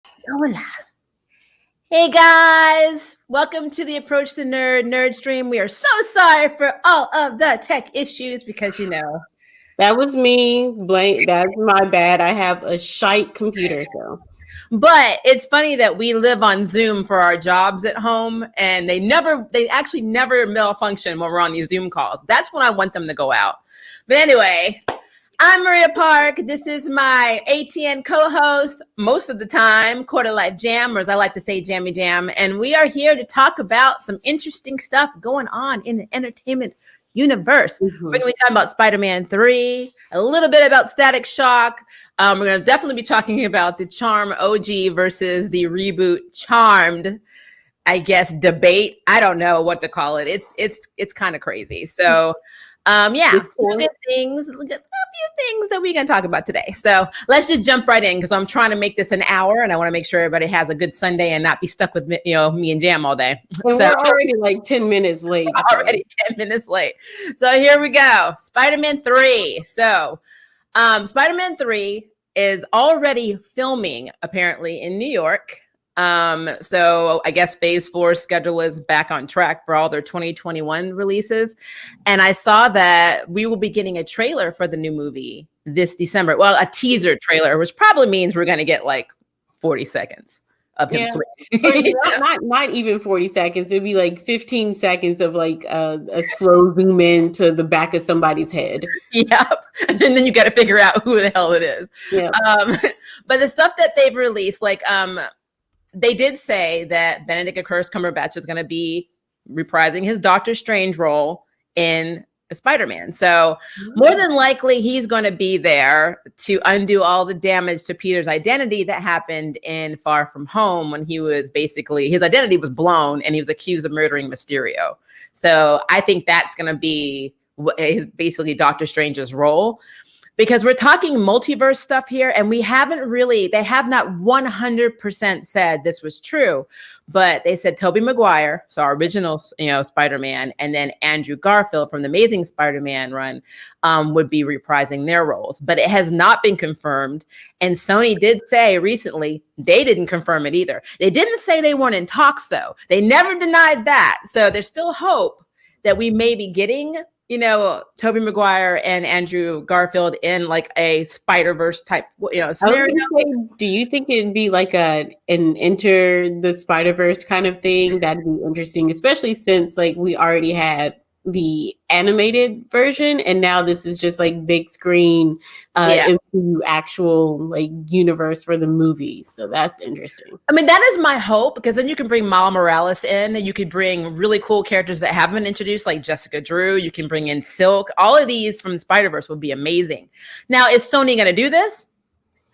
Hola. Hey guys, welcome to the Approach the Nerd Stream. We are so sorry for all of the tech issues because that was me. That's my bad. I have a shite computer, so. But it's funny that we live on Zoom for our jobs at home, and they actually never malfunction when we're on these Zoom calls. That's when I want them to go out. But anyway, I'm Maria Park. This is my ATN co-host, most of the time, Quarter Life Jam, or as I like to say, Jammy Jam. And we are here to talk about some interesting stuff going on in the entertainment universe. We're going to be talking about Spider-Man 3, a little bit about Static Shock. We're going to definitely be talking about the Charm OG versus the reboot Charmed, I guess, debate. I don't know what to call it. It's kind of crazy. So a few things that we're going to talk about today. So let's just jump right in because I'm trying to make this an hour and I want to make sure everybody has a good Sunday and not be stuck with me and Jam all day. And so, we're already like 10 minutes late. Already 10 minutes late. So here we go. Spider-Man 3. So Spider-Man 3 is already filming apparently in New York. So I guess phase 4 schedule is back on track for all their 2021 releases. And I saw that we will be getting a trailer for the new movie this December. Well, a teaser trailer, which probably means we're going to get like 40 seconds of him swinging. not even 40 seconds. It'd be like 15 seconds of like a slow zoom in to the back of somebody's head. Yep. And then you got to figure out who the hell it is. Yep. But the stuff that they've released, like, they did say that Benedict Cumberbatch is going to be reprising his Doctor Strange role in Spider-Man. So more than likely, he's going to be there to undo all the damage to Peter's identity that happened in Far From Home when he was his identity was blown and he was accused of murdering Mysterio. So I think that's going to be basically Doctor Strange's role. Because we're talking multiverse stuff here, and they have not 100% said this was true, but they said Tobey Maguire, so our original, Spider-Man, and then Andrew Garfield from the Amazing Spider-Man run would be reprising their roles. But it has not been confirmed, and Sony did say recently they didn't confirm it either. They didn't say they weren't in talks, though. They never denied that. So there's still hope that we may be getting Tobey Maguire and Andrew Garfield in like a Spider-Verse type, scenario. Do you think it'd be like an Enter the Spider-Verse kind of thing? That'd be interesting, especially since like we already had the animated version and now this is just like big screen into actual like universe for the movie. So that's interesting. I mean, that is my hope, because then you can bring Miles Morales in and you could bring really cool characters that haven't been introduced, like Jessica Drew. You can bring in Silk. All of these from Spider-Verse would be amazing. Now, is Sony going to do this?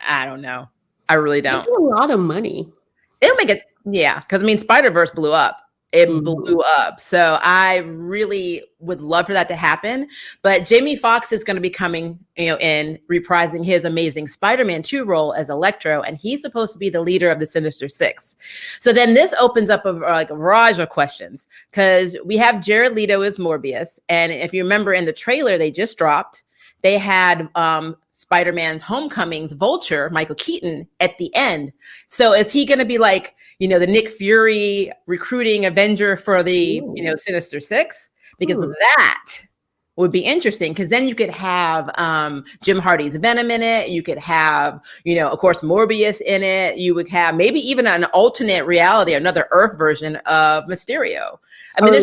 I don't know. I really don't. A lot of money. It'll make it. Yeah. Because Spider-Verse blew up. It blew up. So I really would love for that to happen. But Jamie Foxx is going to be coming, in reprising his Amazing Spider-Man 2 role as Electro. And he's supposed to be the leader of the Sinister Six. So then this opens up a barrage of questions, because we have Jared Leto as Morbius. And if you remember in the trailer they just dropped, they had Spider-Man's Homecoming's Vulture, Michael Keaton, at the end. So is he going to be like, the Nick Fury recruiting Avenger for the, Sinister Six? Because that would be interesting, because then you could have Jim Hardy's Venom in it. You could have, of course, Morbius in it. You would have maybe even an alternate reality, another Earth version of Mysterio. I mean,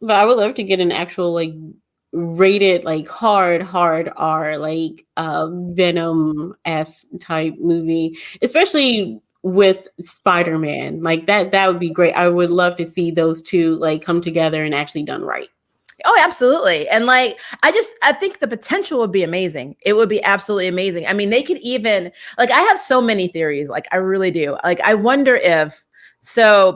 but I would love to get an actual like rated like hard R like Venom-esque type movie, especially with Spider-Man. Like that would be great. I would love to see those two like come together and actually done right. Oh, absolutely. And like, I think the potential would be amazing. It would be absolutely amazing. I mean, they could even, like, I have so many theories. Like, I really do. Like, I wonder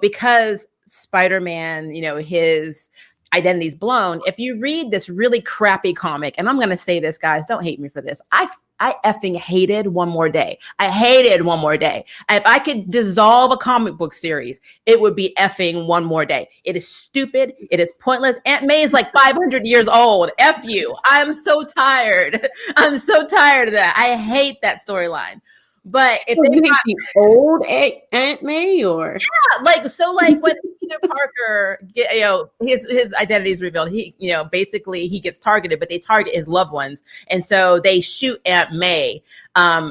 because Spider-Man, his identity's blown. If you read this really crappy comic, and I'm going to say this, guys, don't hate me for this. I effing hated One More Day. I hated One More Day. If I could dissolve a comic book series, it would be effing One More Day. It is stupid. It is pointless. Aunt May is like 500 years old. F you. I'm so tired. I'm so tired of that. I hate that storyline. But if you they hate the old Aunt May, or like when Peter Parker his identity is revealed, he basically he gets targeted, but they target his loved ones, and so they shoot Aunt May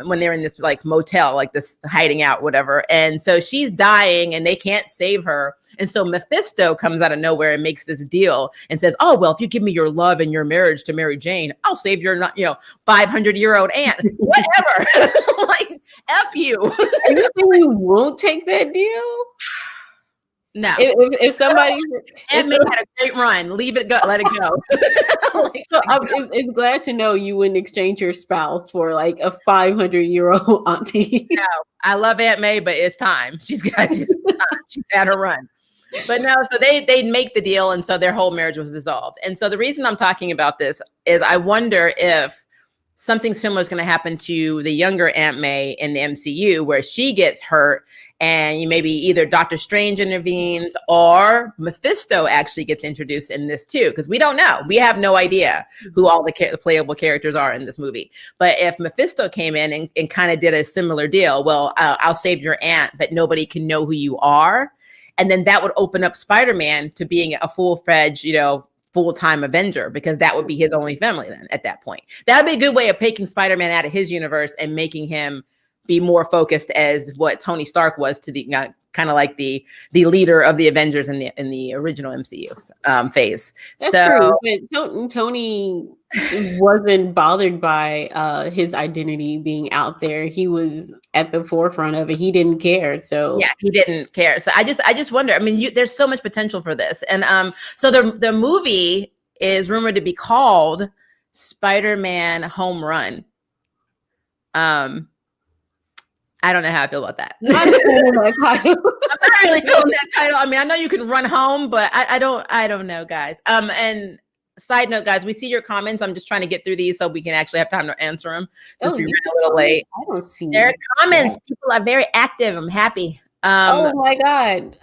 when they're in this like motel, like this hiding out, whatever, and so she's dying and they can't save her, and so Mephisto comes out of nowhere and makes this deal and says, oh well, if you give me your love and your marriage to Mary Jane, I'll save your 500-year-old aunt. Whatever. Like F you. Are you saying you won't take that deal? No. If somebody Aunt May had a great run, leave it go, let it go. It's glad to know you wouldn't exchange your spouse for like a 500-year-old auntie. No, I love Aunt May, but it's time. She's had her run. But no, so they make the deal, and so their whole marriage was dissolved. And so the reason I'm talking about this is I wonder if something similar is going to happen to the younger Aunt May in the MCU, where she gets hurt and maybe either Doctor Strange intervenes or Mephisto actually gets introduced in this too, because we don't know. We have no idea who all the playable characters are in this movie. But if Mephisto came in and kind of did a similar deal, well, I'll save your aunt, but nobody can know who you are. And then that would open up Spider-Man to being a full-fledged, full-time Avenger, because that would be his only family then at that point. That would be a good way of taking Spider-Man out of his universe and making him be more focused as what Tony Stark was to the kind of like the leader of the Avengers in the original MCU phase. That's true, but Tony wasn't bothered by his identity being out there. He was at the forefront of it. He didn't care. So yeah, he didn't care. So I just wonder. I mean, there's so much potential for this, and so the movie is rumored to be called Spider-Man Home Run. I don't know how I feel about that. I'm not really feeling that title. I mean, I know you can run home, but I don't know, guys. And side note, guys, we see your comments. I'm just trying to get through these so we can actually have time to answer them since we ran a little late. I don't see their comments. People are very active. I'm happy. Oh my God.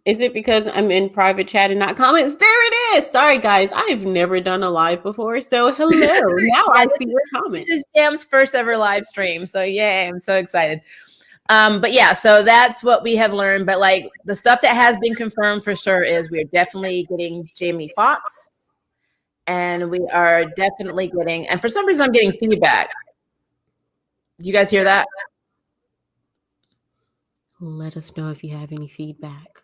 Is it because I'm in private chat and not comments? There it is. Sorry, guys. I've never done a live before. So hello. Now I see your comments. This is Jam's first ever live stream. So yay, I'm so excited. But yeah, so that's what we have learned. But like the stuff that has been confirmed for sure is we're definitely getting Jamie Foxx. And we are definitely getting, and for some reason I'm getting feedback. You guys hear that? Let us know if you have any feedback.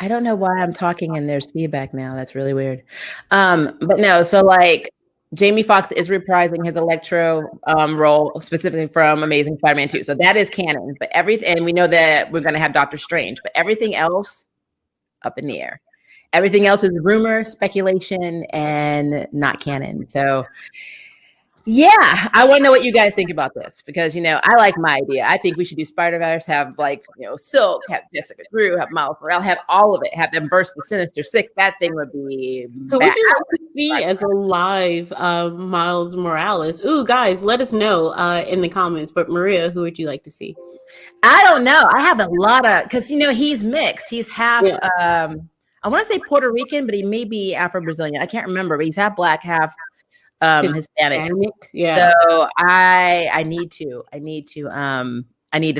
I don't know why I'm talking and there's feedback now. That's really weird. But no, so like Jamie Foxx is reprising his Electro role specifically from Amazing Spider-Man 2. So that is canon. But everything, and we know that we're going to have Doctor Strange, but everything else up in the air. Everything else is rumor, speculation, and not canon. So yeah, I want to know what you guys think about this because, I like my idea. I think we should do Spider-Verse, have Silk, have Jessica Drew, have Miles Morales, have all of it, have them versus the Sinister Six. That thing would be Who would you like to see as a live Miles Morales? Ooh, guys, let us know in the comments. But Maria, who would you like to see? I don't know. I have a lot of, because, he's mixed. He's half, I want to say Puerto Rican, but he may be Afro-Brazilian. I can't remember, but he's half black, half Hispanic. Yeah. So I need to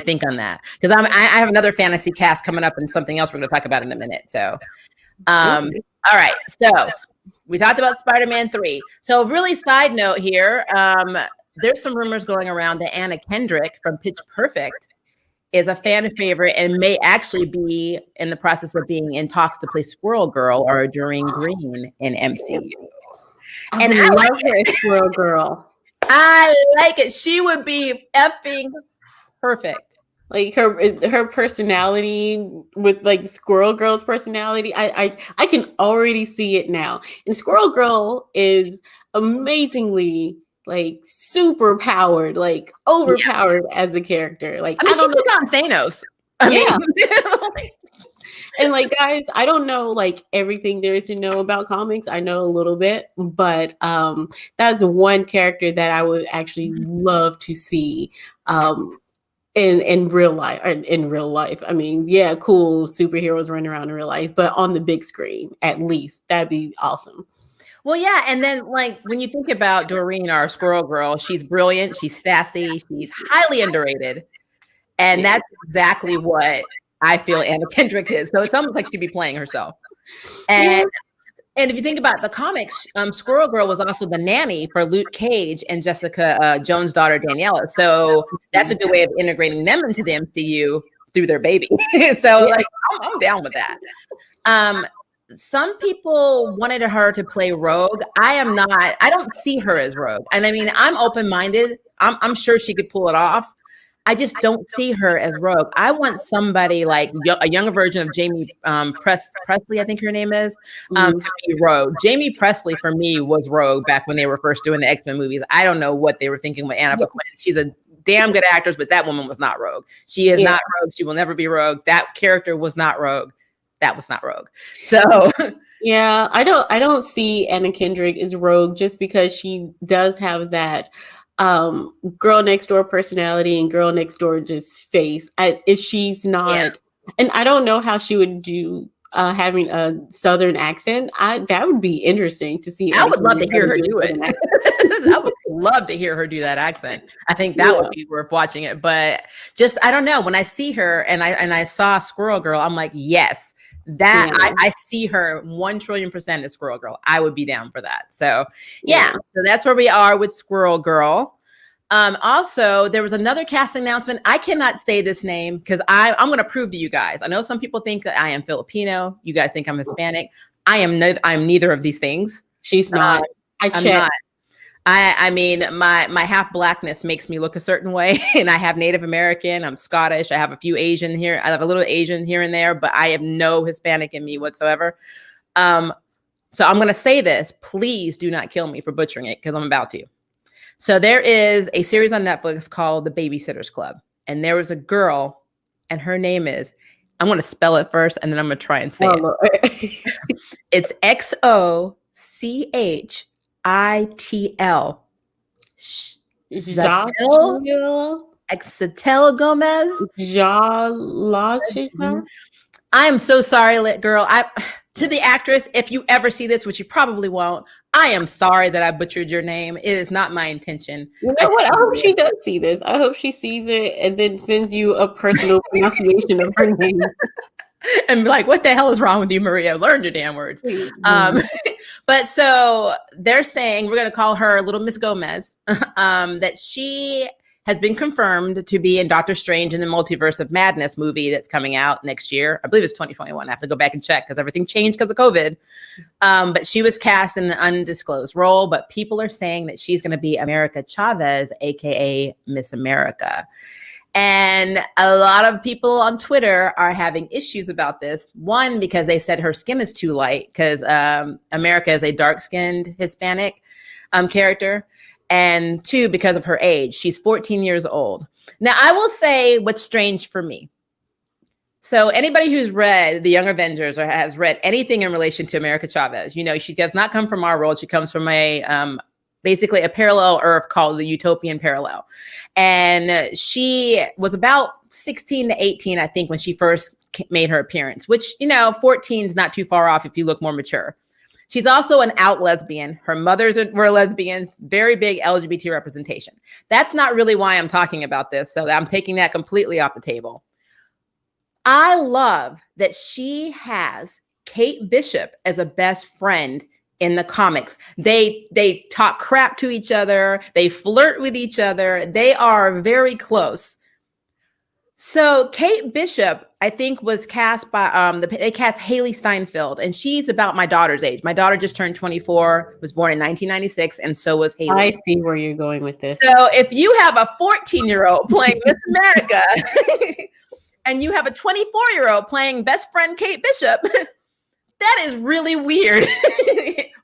think on that because I have another fantasy cast coming up and something else we're going to talk about in a minute. So, all right. So we talked about Spider-Man 3. So really side note here, there's some rumors going around that Anna Kendrick from Pitch Perfect is a fan favorite and may actually be in the process of being in talks to play Squirrel Girl or Doreen Green in MCU. And I love her as Squirrel Girl. I like it. She would be effing perfect. Like her personality with like Squirrel Girl's personality. I can already see it now. And Squirrel Girl is amazingly like super powered, like overpowered as a character. Like I don't know on Thanos. I mean, and like guys, I don't know like everything there is to know about comics. I know a little bit, but that's one character that I would actually love to see in real life. In real life, I mean, yeah, cool superheroes running around in real life, but on the big screen at least, that'd be awesome. Well, yeah, and then like when you think about Doreen, our Squirrel Girl, she's brilliant, she's sassy, she's highly underrated. And that's exactly what I feel Anna Kendrick is. So it's almost like she'd be playing herself. And if you think about the comics, Squirrel Girl was also the nanny for Luke Cage and Jessica Jones' daughter, Daniela. So that's a good way of integrating them into the MCU through their baby. So like, I'm down with that. Some people wanted her to play Rogue. I am not. I don't see her as Rogue. And I mean, I'm open-minded. I'm sure she could pull it off. I just don't see her as Rogue. I want somebody like a younger version of Jamie Presley, I think her name is, to be Rogue. Jamie Presley, for me, was Rogue back when they were first doing the X-Men movies. I don't know what they were thinking with Anna Paquin. She's a damn good actress, but that woman was not Rogue. She is not Rogue. She will never be Rogue. That character was not Rogue. That was not Rogue. So yeah, I don't see Anna Kendrick as Rogue just because she does have that girl next door personality and girl next door just face. She's not, and I don't know how she would do having a Southern accent. That would be interesting to see. I would love to hear her do it. I would love to hear her do that accent. I think that would be worth watching it. But just, I don't know. When I see her and I saw Squirrel Girl, I'm like, yes, that I see her 1,000,000,000% as Squirrel Girl. I would be down for that. So so that's where we are with Squirrel Girl. Also, there was another casting announcement. I cannot say this name because I'm going to prove to you guys. I know some people think that I am Filipino. You guys think I'm Hispanic. I'm neither of these things. She's not. I'm not. I mean, my half blackness makes me look a certain way, and I have Native American. I'm Scottish. I have a few Asian here. I have a little Asian here and there, but I have no Hispanic in me whatsoever. So I'm going to say this. Please do not kill me for butchering it because I'm about to. So there is a series on Netflix called The Babysitters Club. And there was a girl, and her name is, I'm going to spell it first, and then I'm going to try and say it. It's Xochitl. Xochitl Gomez. I am so sorry, lit girl. To the actress, if you ever see this, which you probably won't, I am sorry that I butchered your name. It is not my intention. You know what? I hope she does see this. I hope she sees it and then sends you a personal pronunciation of her name. And be like, what the hell is wrong with you, Maria? Learn your damn words. But so they're saying, we're going to call her Little Miss Gomez, that she has been confirmed to be in Doctor Strange in the Multiverse of Madness movie that's coming out next year. I believe it's 2021. I have to go back and check because everything changed because of COVID. But she was cast in the undisclosed role, but people are saying that she's going to be America Chavez, aka Miss America. And a lot of people on Twitter are having issues about this. One, because they said her skin is too light because America is a dark-skinned Hispanic character. And two, because of her age. She's 14 years old. Now, I will say what's strange for me. So anybody who's read The Young Avengers or has read anything in relation to America Chavez, you know, she does not come from our world. She comes from basically a parallel Earth called the Utopian Parallel. And she was about 16 to 18, I think, when she first made her appearance, which, you know, 14 is not too far off if you look more mature. She's also an out lesbian. Her mothers were lesbians, very big LGBT representation. That's not really why I'm talking about this. So I'm taking that completely off the table. I love that she has Kate Bishop as a best friend in the comics. They talk crap to each other. They flirt with each other. They are very close. So Kate Bishop, I think, was cast by they cast Haley Steinfeld, and she's about my daughter's age. My daughter just turned 24, was born in 1996, and so was Haley. I see where you're going with this. So if you have a 14-year-old playing Miss America, and you have a 24-year-old playing best friend Kate Bishop, that is really weird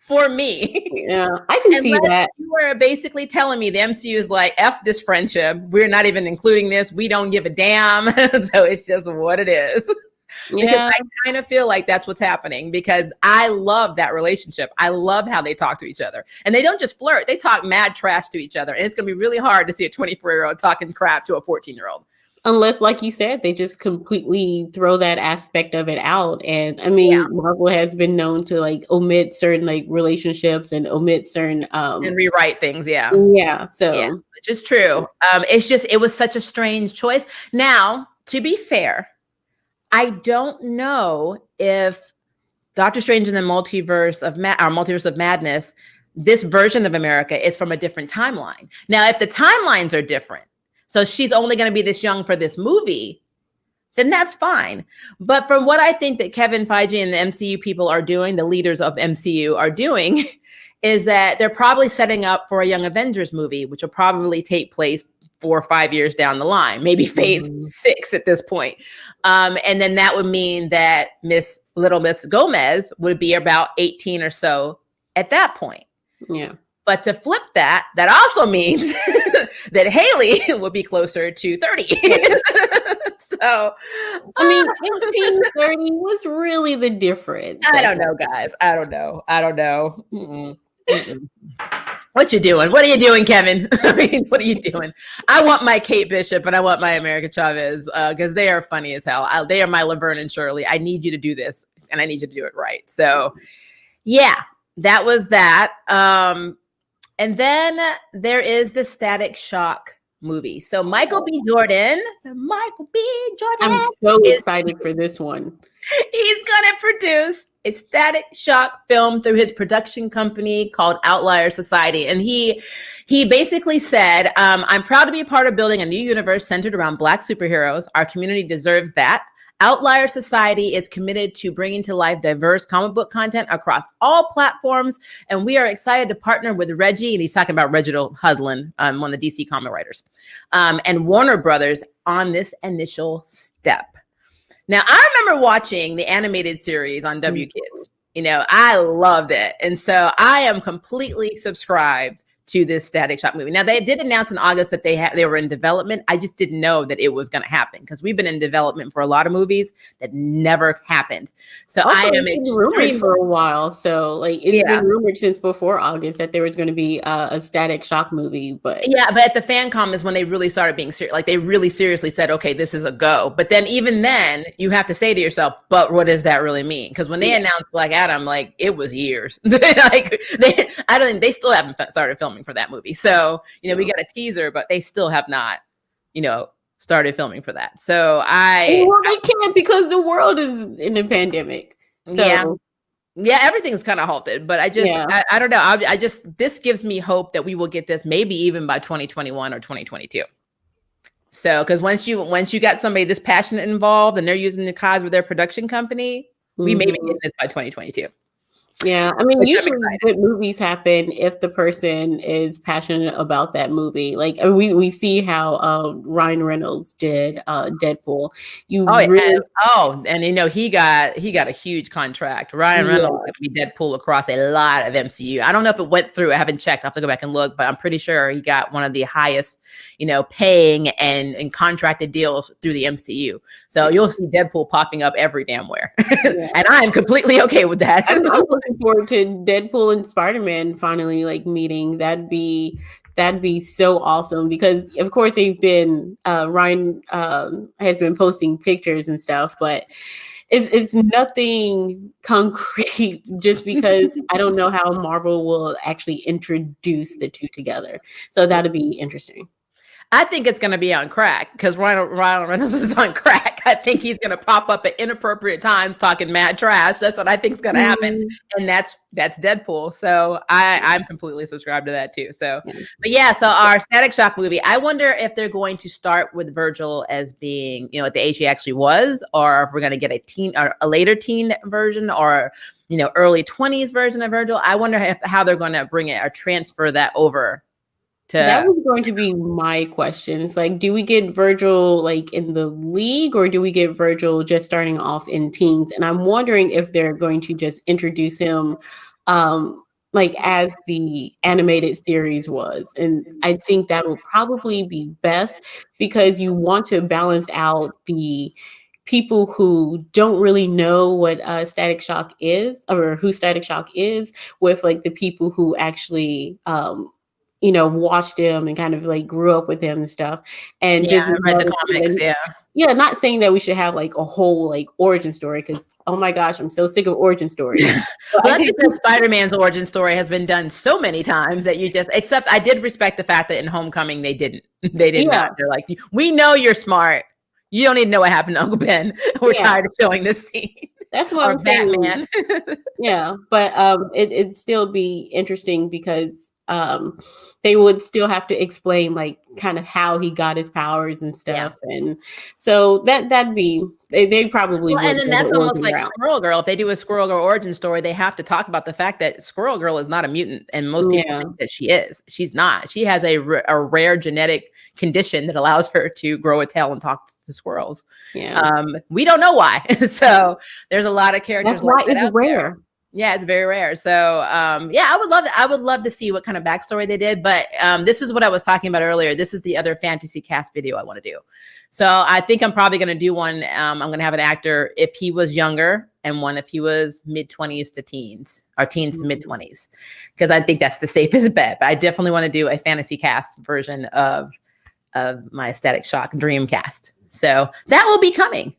for me. Yeah, I can see that. You are basically telling me the MCU is like, F this friendship. We're not even including this. We don't give a damn. So it's just what it is. Yeah. I kind of feel like that's what's happening because I love that relationship. I love how they talk to each other. And they don't just flirt. They talk mad trash to each other. And it's going to be really hard to see a 24-year-old talking crap to a 14-year-old. Unless, like you said, they just completely throw that aspect of it out. And I mean, Marvel has been known to like omit certain like relationships and omit certain And rewrite things. Yeah. yeah. Yeah, So which is true. It's just, it was such a strange choice. Now, to be fair, I don't know if Doctor Strange in the Multiverse of Multiverse of Madness, this version of America is from a different timeline. Now, if the timelines are different, so she's only going to be this young for this movie, then that's fine. But from what I think that Kevin Feige and the MCU people are doing, the leaders of MCU are doing, is that they're probably setting up for a Young Avengers movie, which will probably take place 4 or 5 years down the line, maybe phase 6 at this point. And then that would mean that Little Miss Gomez would be about 18 or so at that point. Yeah. But to flip that, that also means that Haley will be closer to 30. So, I mean, 18, 30 was really the difference. I don't know, guys. I don't know. Mm-mm. Mm-mm. What you doing? What are you doing, Kevin? I mean, what are you doing? I want my Kate Bishop and I want my America Chavez because they are funny as hell. They are my Laverne and Shirley. I need you to do this and I need you to do it right. So, yeah, that was that. And then there is the Static Shock movie. So Michael B. Jordan. I'm so excited for this one. He's going to produce a Static Shock film through his production company called Outlier Society. And he basically said, I'm proud to be a part of building a new universe centered around Black superheroes. Our community deserves that. Outlier Society is committed to bringing to life diverse comic book content across all platforms. And we are excited to partner with Reggie, and he's talking about Reginald Hudlin, one of the DC comic writers, and Warner Brothers on this initial step. Now, I remember watching the animated series on W Kids. You know, I loved it. And so I am completely subscribed to this Static Shock movie. Now, they did announce in August that they were in development. I just didn't know that it was going to happen because we've been in development for a lot of movies that never happened. So also, I am rumored for a while. So like it's been rumored since before August that there was going to be a Static Shock movie. But but at the FanCom is when they really started being serious. Like they really seriously said, okay, this is a go. But then even then you have to say to yourself, but what does that really mean? Because when they announced Black Adam, like it was years. Like they still haven't started filming for that movie. So, you know, we got a teaser, but they still have not, you know, started filming for that. So they can't because the world is in a pandemic. So. Yeah, everything's kind of halted, but I don't know. I just, this gives me hope that we will get this maybe even by 2021 or 2022. So, because once you got somebody this passionate involved and they're using the cause with their production company, we may be getting this by 2022. Yeah, I mean, usually good movies happen if the person is passionate about that movie. Like we see how Ryan Reynolds did Deadpool. And you know he got a huge contract. Ryan Reynolds is going to be Deadpool across a lot of MCU. I don't know if it went through. I haven't checked. I have to go back and look, but I'm pretty sure he got one of the highest, you know, paying and contracted deals through the MCU. So you'll see Deadpool popping up every damn where, and I am completely okay with that. I'm looking forward to Deadpool and Spiderman finally like meeting. That'd be so awesome because of course they've been Ryan has been posting pictures and stuff, but it's nothing concrete just because I don't know how Marvel will actually introduce the two together. So that'd be interesting. I think it's going to be on crack because Ryan Reynolds is on crack. I think he's going to pop up at inappropriate times talking mad trash. That's what I think is going to happen. And that's Deadpool. So I'm completely subscribed to that too. So, so our Static Shock movie, I wonder if they're going to start with Virgil as being, you know, at the age he actually was, or if we're going to get a teen or a later teen version or, you know, early 20s version of Virgil. I wonder how they're going to bring it or transfer that over. That was going to be my question. It's like, do we get Virgil like in the league or do we get Virgil just starting off in teens? And I'm wondering if they're going to just introduce him like as the animated series was. And I think that will probably be best because you want to balance out the people who don't really know what Static Shock is or who Static Shock is with like the people who actually watched him and kind of like grew up with him and stuff. And Yeah, just I read the comics. Yeah, not saying that we should have like a whole like origin story, because oh my gosh, I'm so sick of origin stories. Well, that's because Spider-Man's origin story has been done so many times that except I did respect the fact that in Homecoming they did not. They're like, we know you're smart. You don't need to know what happened to Uncle Ben. We're tired of showing this scene. That's what I'm saying. Yeah, but it'd still be interesting because they would still have to explain like kind of how he got his powers and stuff, and so that'd be they probably would. And then that's almost like Squirrel Girl. If they do a Squirrel Girl origin story, they have to talk about the fact that Squirrel Girl is not a mutant, and most people think that she is. She's not. She has a rare genetic condition that allows her to grow a tail and talk to squirrels. We don't know why. So there's a lot of characters. That's why it's rare. There. Yeah, it's very rare. So, I would love to see what kind of backstory they did. But this is what I was talking about earlier. This is the other fantasy cast video I want to do. So I think I'm probably going to do one. I'm going to have an actor if he was younger, and one if he was mid-20s to teens, or teens to mid-20s, because I think that's the safest bet. But I definitely want to do a fantasy cast version of my Static Shock dream cast. So that will be coming.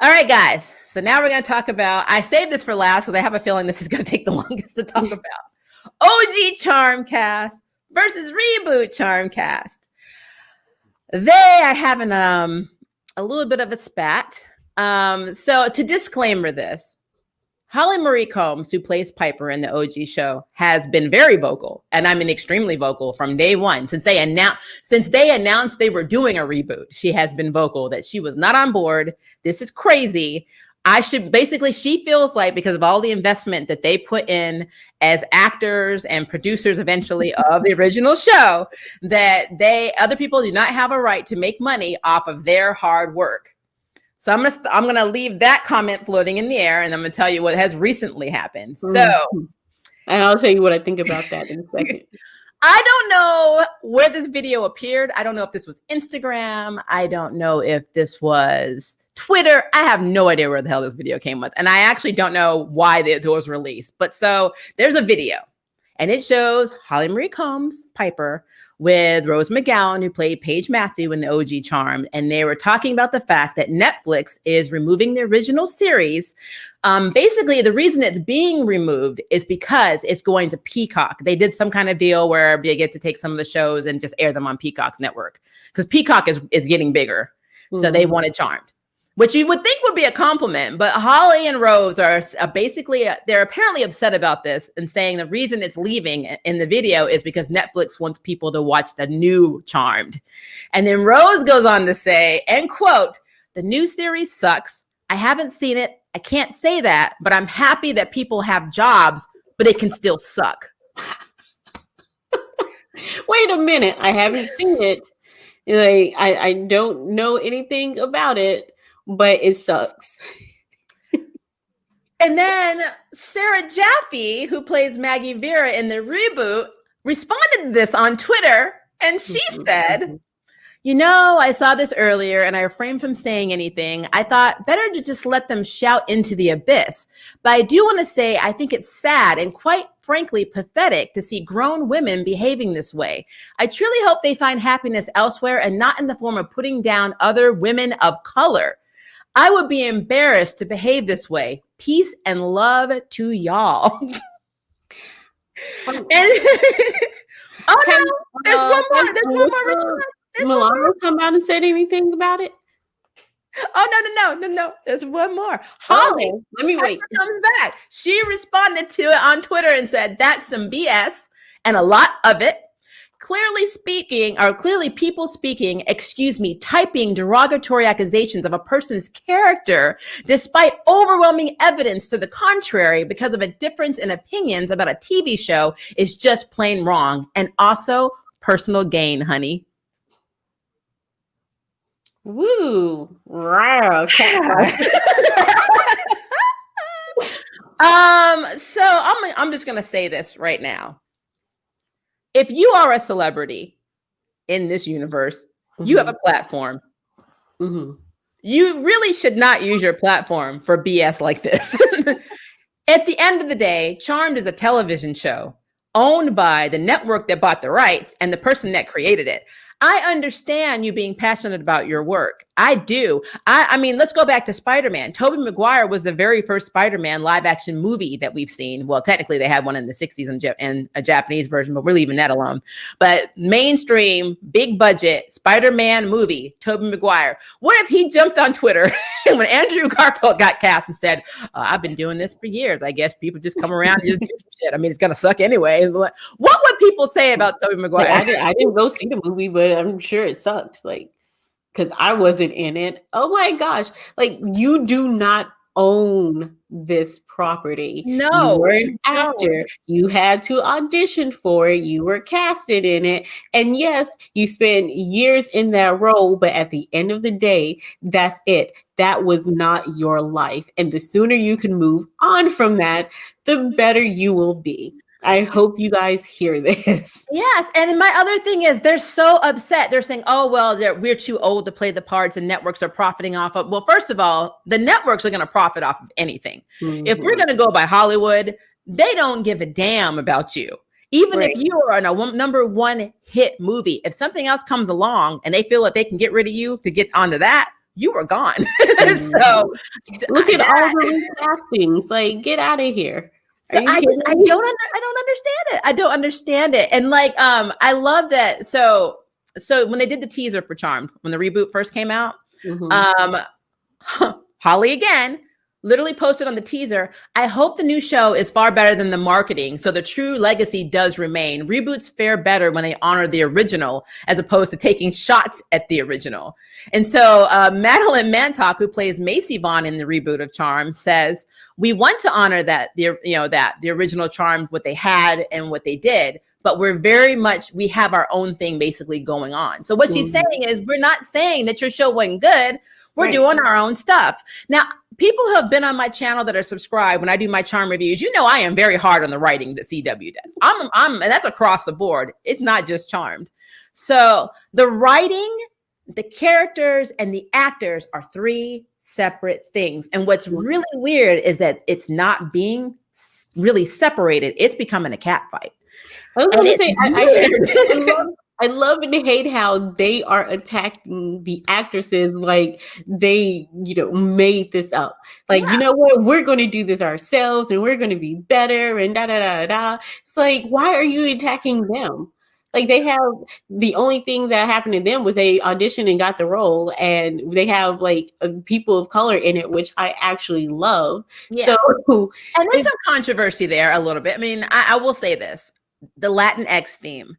All right, guys. So now we're going to talk about, I saved this for last because I have a feeling this is going to take the longest to talk about. OG Charm Cast versus Reboot Charm Cast. They are having a little bit of a spat. So to disclaimer this, Holly Marie Combs, who plays Piper in the OG show, has been very vocal, and I mean extremely vocal from day one. Since they announced they were doing a reboot, she has been vocal that she was not on board. This is crazy. She feels like because of all the investment that they put in as actors and producers eventually of the original show, that other people do not have a right to make money off of their hard work. So I'm gonna leave that comment floating in the air, and I'm gonna tell you what has recently happened. So, and I'll tell you what I think about that in a second. I don't know where this video appeared. I don't know if this was Instagram. I don't know if this was Twitter. I have no idea where the hell this video came with, and I actually don't know why it was released. But so there's a video, and it shows Holly Marie Combs, Piper, with Rose McGowan, who played Paige Matthew in the OG Charmed. And they were talking about the fact that Netflix is removing the original series. Basically, the reason it's being removed is because it's going to Peacock. They did some kind of deal where they get to take some of the shows and just air them on Peacock's network, because Peacock is getting bigger. So they wanted Charmed, which you would think would be a compliment. But Holly and Rose are basically, they're apparently upset about this and saying the reason it's leaving in the video is because Netflix wants people to watch the new Charmed. And then Rose goes on to say, and quote, "The new series sucks. I haven't seen it. I can't say that, but I'm happy that people have jobs, but it can still suck." Wait a minute. I haven't seen it. Like, I don't know anything about it, but it sucks. And then Sarah Jaffe, who plays Maggie Vera in the reboot, responded to this on Twitter, and she said, "I saw this earlier and I refrained from saying anything. I thought better to just let them shout into the abyss. But I do want to say I think it's sad and quite frankly pathetic to see grown women behaving this way. I truly hope they find happiness elsewhere and not in the form of putting down other women of color. I would be embarrassed to behave this way. Peace and love to y'all." And there's one more. There's one more response. Milano come out and said anything about it? Oh, no. There's one more. Holly, let me wait. Comes back. She responded to it on Twitter and said, "That's some BS and a lot of it. Clearly people speaking, typing derogatory accusations of a person's character, despite overwhelming evidence to the contrary because of a difference in opinions about a TV show is just plain wrong. And also personal gain, honey." Woo. Wow. So I'm just gonna say this right now. If you are a celebrity in this universe, you have a platform. You really should not use your platform for BS like this. At the end of the day, Charmed is a television show. owned by the network that bought the rights and the person that created it. I understand you being passionate about your work. I do. I mean, let's go back to Spider-Man. Tobey Maguire was the very first Spider-Man live action movie that we've seen. Well, technically they had one in the 60s and a Japanese version, but we're leaving that alone. But mainstream, big budget Spider-Man movie, Tobey Maguire. What if he jumped on Twitter when Andrew Garfield got cast and said, I've been doing this for years. I guess people just come around and just do some shit. I mean, it's going to suck anyway. What would people say about Tobey Maguire? I didn't go see the movie, but I'm sure it sucked. Like, because I wasn't in it. Oh my gosh. Like, you do not own this property. No. You were an actor. You had to audition for it. You were casted in it. And yes, you spent years in that role, but at the end of the day, that's it. That was not your life. And the sooner you can move on from that, the better you will be. I hope you guys hear this. Yes. And my other thing is they're so upset. They're saying, oh, well, we're too old to play the parts and networks are profiting off of. Well, first of all, the networks are going to profit off of anything. Mm-hmm. If we're going to go by Hollywood, they don't give a damn about you. Even if you are in a number one hit movie, if something else comes along and they feel that they can get rid of you to get onto that, you are gone. Mm-hmm. So look at all the castings. Like, get out of here. So I don't understand it. I don't understand it. And like, I love that. So when they did the teaser for Charmed, when the reboot first came out, Holly again literally posted on the teaser, I hope the new show is far better than the marketing, so the true legacy does remain. Reboots fare better when they honor the original as opposed to taking shots at the original. And so Madeline Mantock, who plays Macy Vaughn in the reboot of Charmed, says, we want to honor that the original Charmed, what they had and what they did, but we have our own thing basically going on. So what she's saying is, we're not saying that your show wasn't good. We're doing our own stuff. Now, people who have been on my channel that are subscribed, when I do my Charm reviews, you know I am very hard on the writing that CW does. And that's across the board. It's not just Charmed. So the writing, the characters, and the actors are three separate things. And what's really weird is that it's not being really separated. It's becoming a cat fight. I was going to say, I love and hate how they are attacking the actresses like they, made this up. Like, you know what? We're going to do this ourselves and we're going to be better and da-da-da-da. It's like, why are you attacking them? Like, they have, the only thing that happened to them was they auditioned and got the role, and they have like people of color in it, which I actually love. Yeah. So, and there's some controversy there a little bit. I mean, I will say this, the Latinx theme.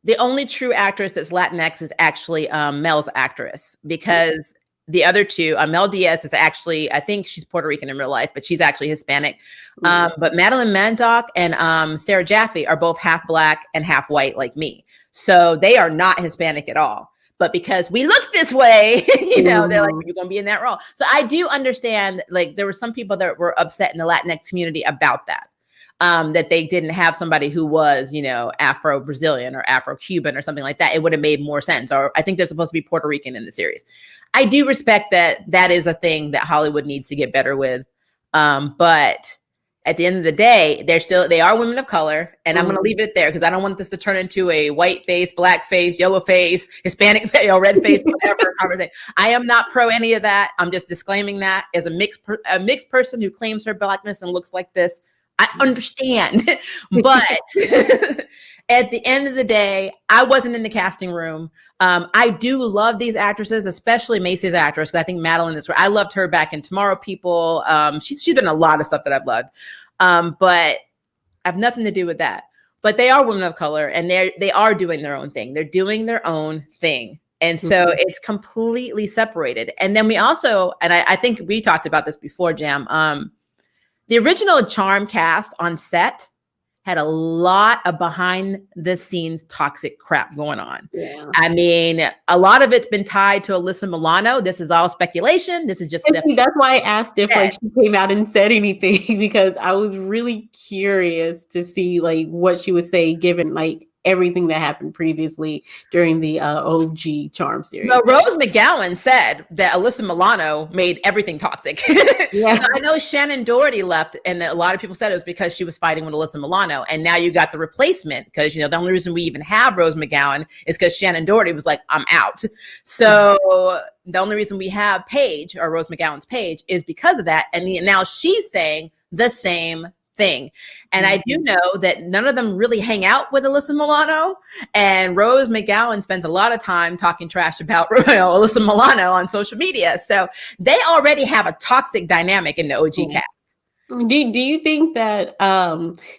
The only true actress that's Latinx is actually Mel's actress, because the other two, Mel Diaz is actually, I think she's Puerto Rican in real life, but she's actually Hispanic. But Madeline Mantock and Sarah Jaffe are both half Black and half white like me. So they are not Hispanic at all. But because we look this way, they're like, you're going to be in that role. So I do understand, like, there were some people that were upset in the Latinx community about that. That they didn't have somebody who was, Afro-Brazilian or Afro-Cuban or something like that. It would have made more sense. Or I think they're supposed to be Puerto Rican in the series. I do respect that is a thing that Hollywood needs to get better with. But at the end of the day, they are women of color. And I'm going to leave it there because I don't want this to turn into a white face, black face, yellow face, Hispanic face, red face, whatever conversation. I am not pro any of that. I'm just disclaiming that as a mixed person who claims her Blackness and looks like this. I understand, but at the end of the day, I wasn't in the casting room. I do love these actresses, especially Macy's actress, because I think Madeline is. I loved her back in Tomorrow People. She's been in a lot of stuff that I've loved, but I have nothing to do with that. But they are women of color, and they are doing their own thing. They're doing their own thing. And so it's completely separated. And then we also, and I think we talked about this before, Jam. The original Charm cast on set had a lot of behind the scenes toxic crap going on. Yeah. I mean, a lot of it's been tied to Alyssa Milano. This is all speculation. This is just that's why I asked if she came out and said anything, because I was really curious to see like what she would say, given like everything that happened previously during the OG Charm series. Well, Rose McGowan said that Alyssa Milano made everything toxic. Yeah. So I know Shannon Doherty left, and a lot of people said it was because she was fighting with Alyssa Milano. And now you got the replacement because, the only reason we even have Rose McGowan is because Shannon Doherty was like, I'm out. So the only reason we have Paige, or Rose McGowan's Paige, is because of that. And now she's saying the same thing. And I do know that none of them really hang out with Alyssa Milano, and Rose McGowan spends a lot of time talking trash about Alyssa Milano on social media. So they already have a toxic dynamic in the OG cast. Do you think that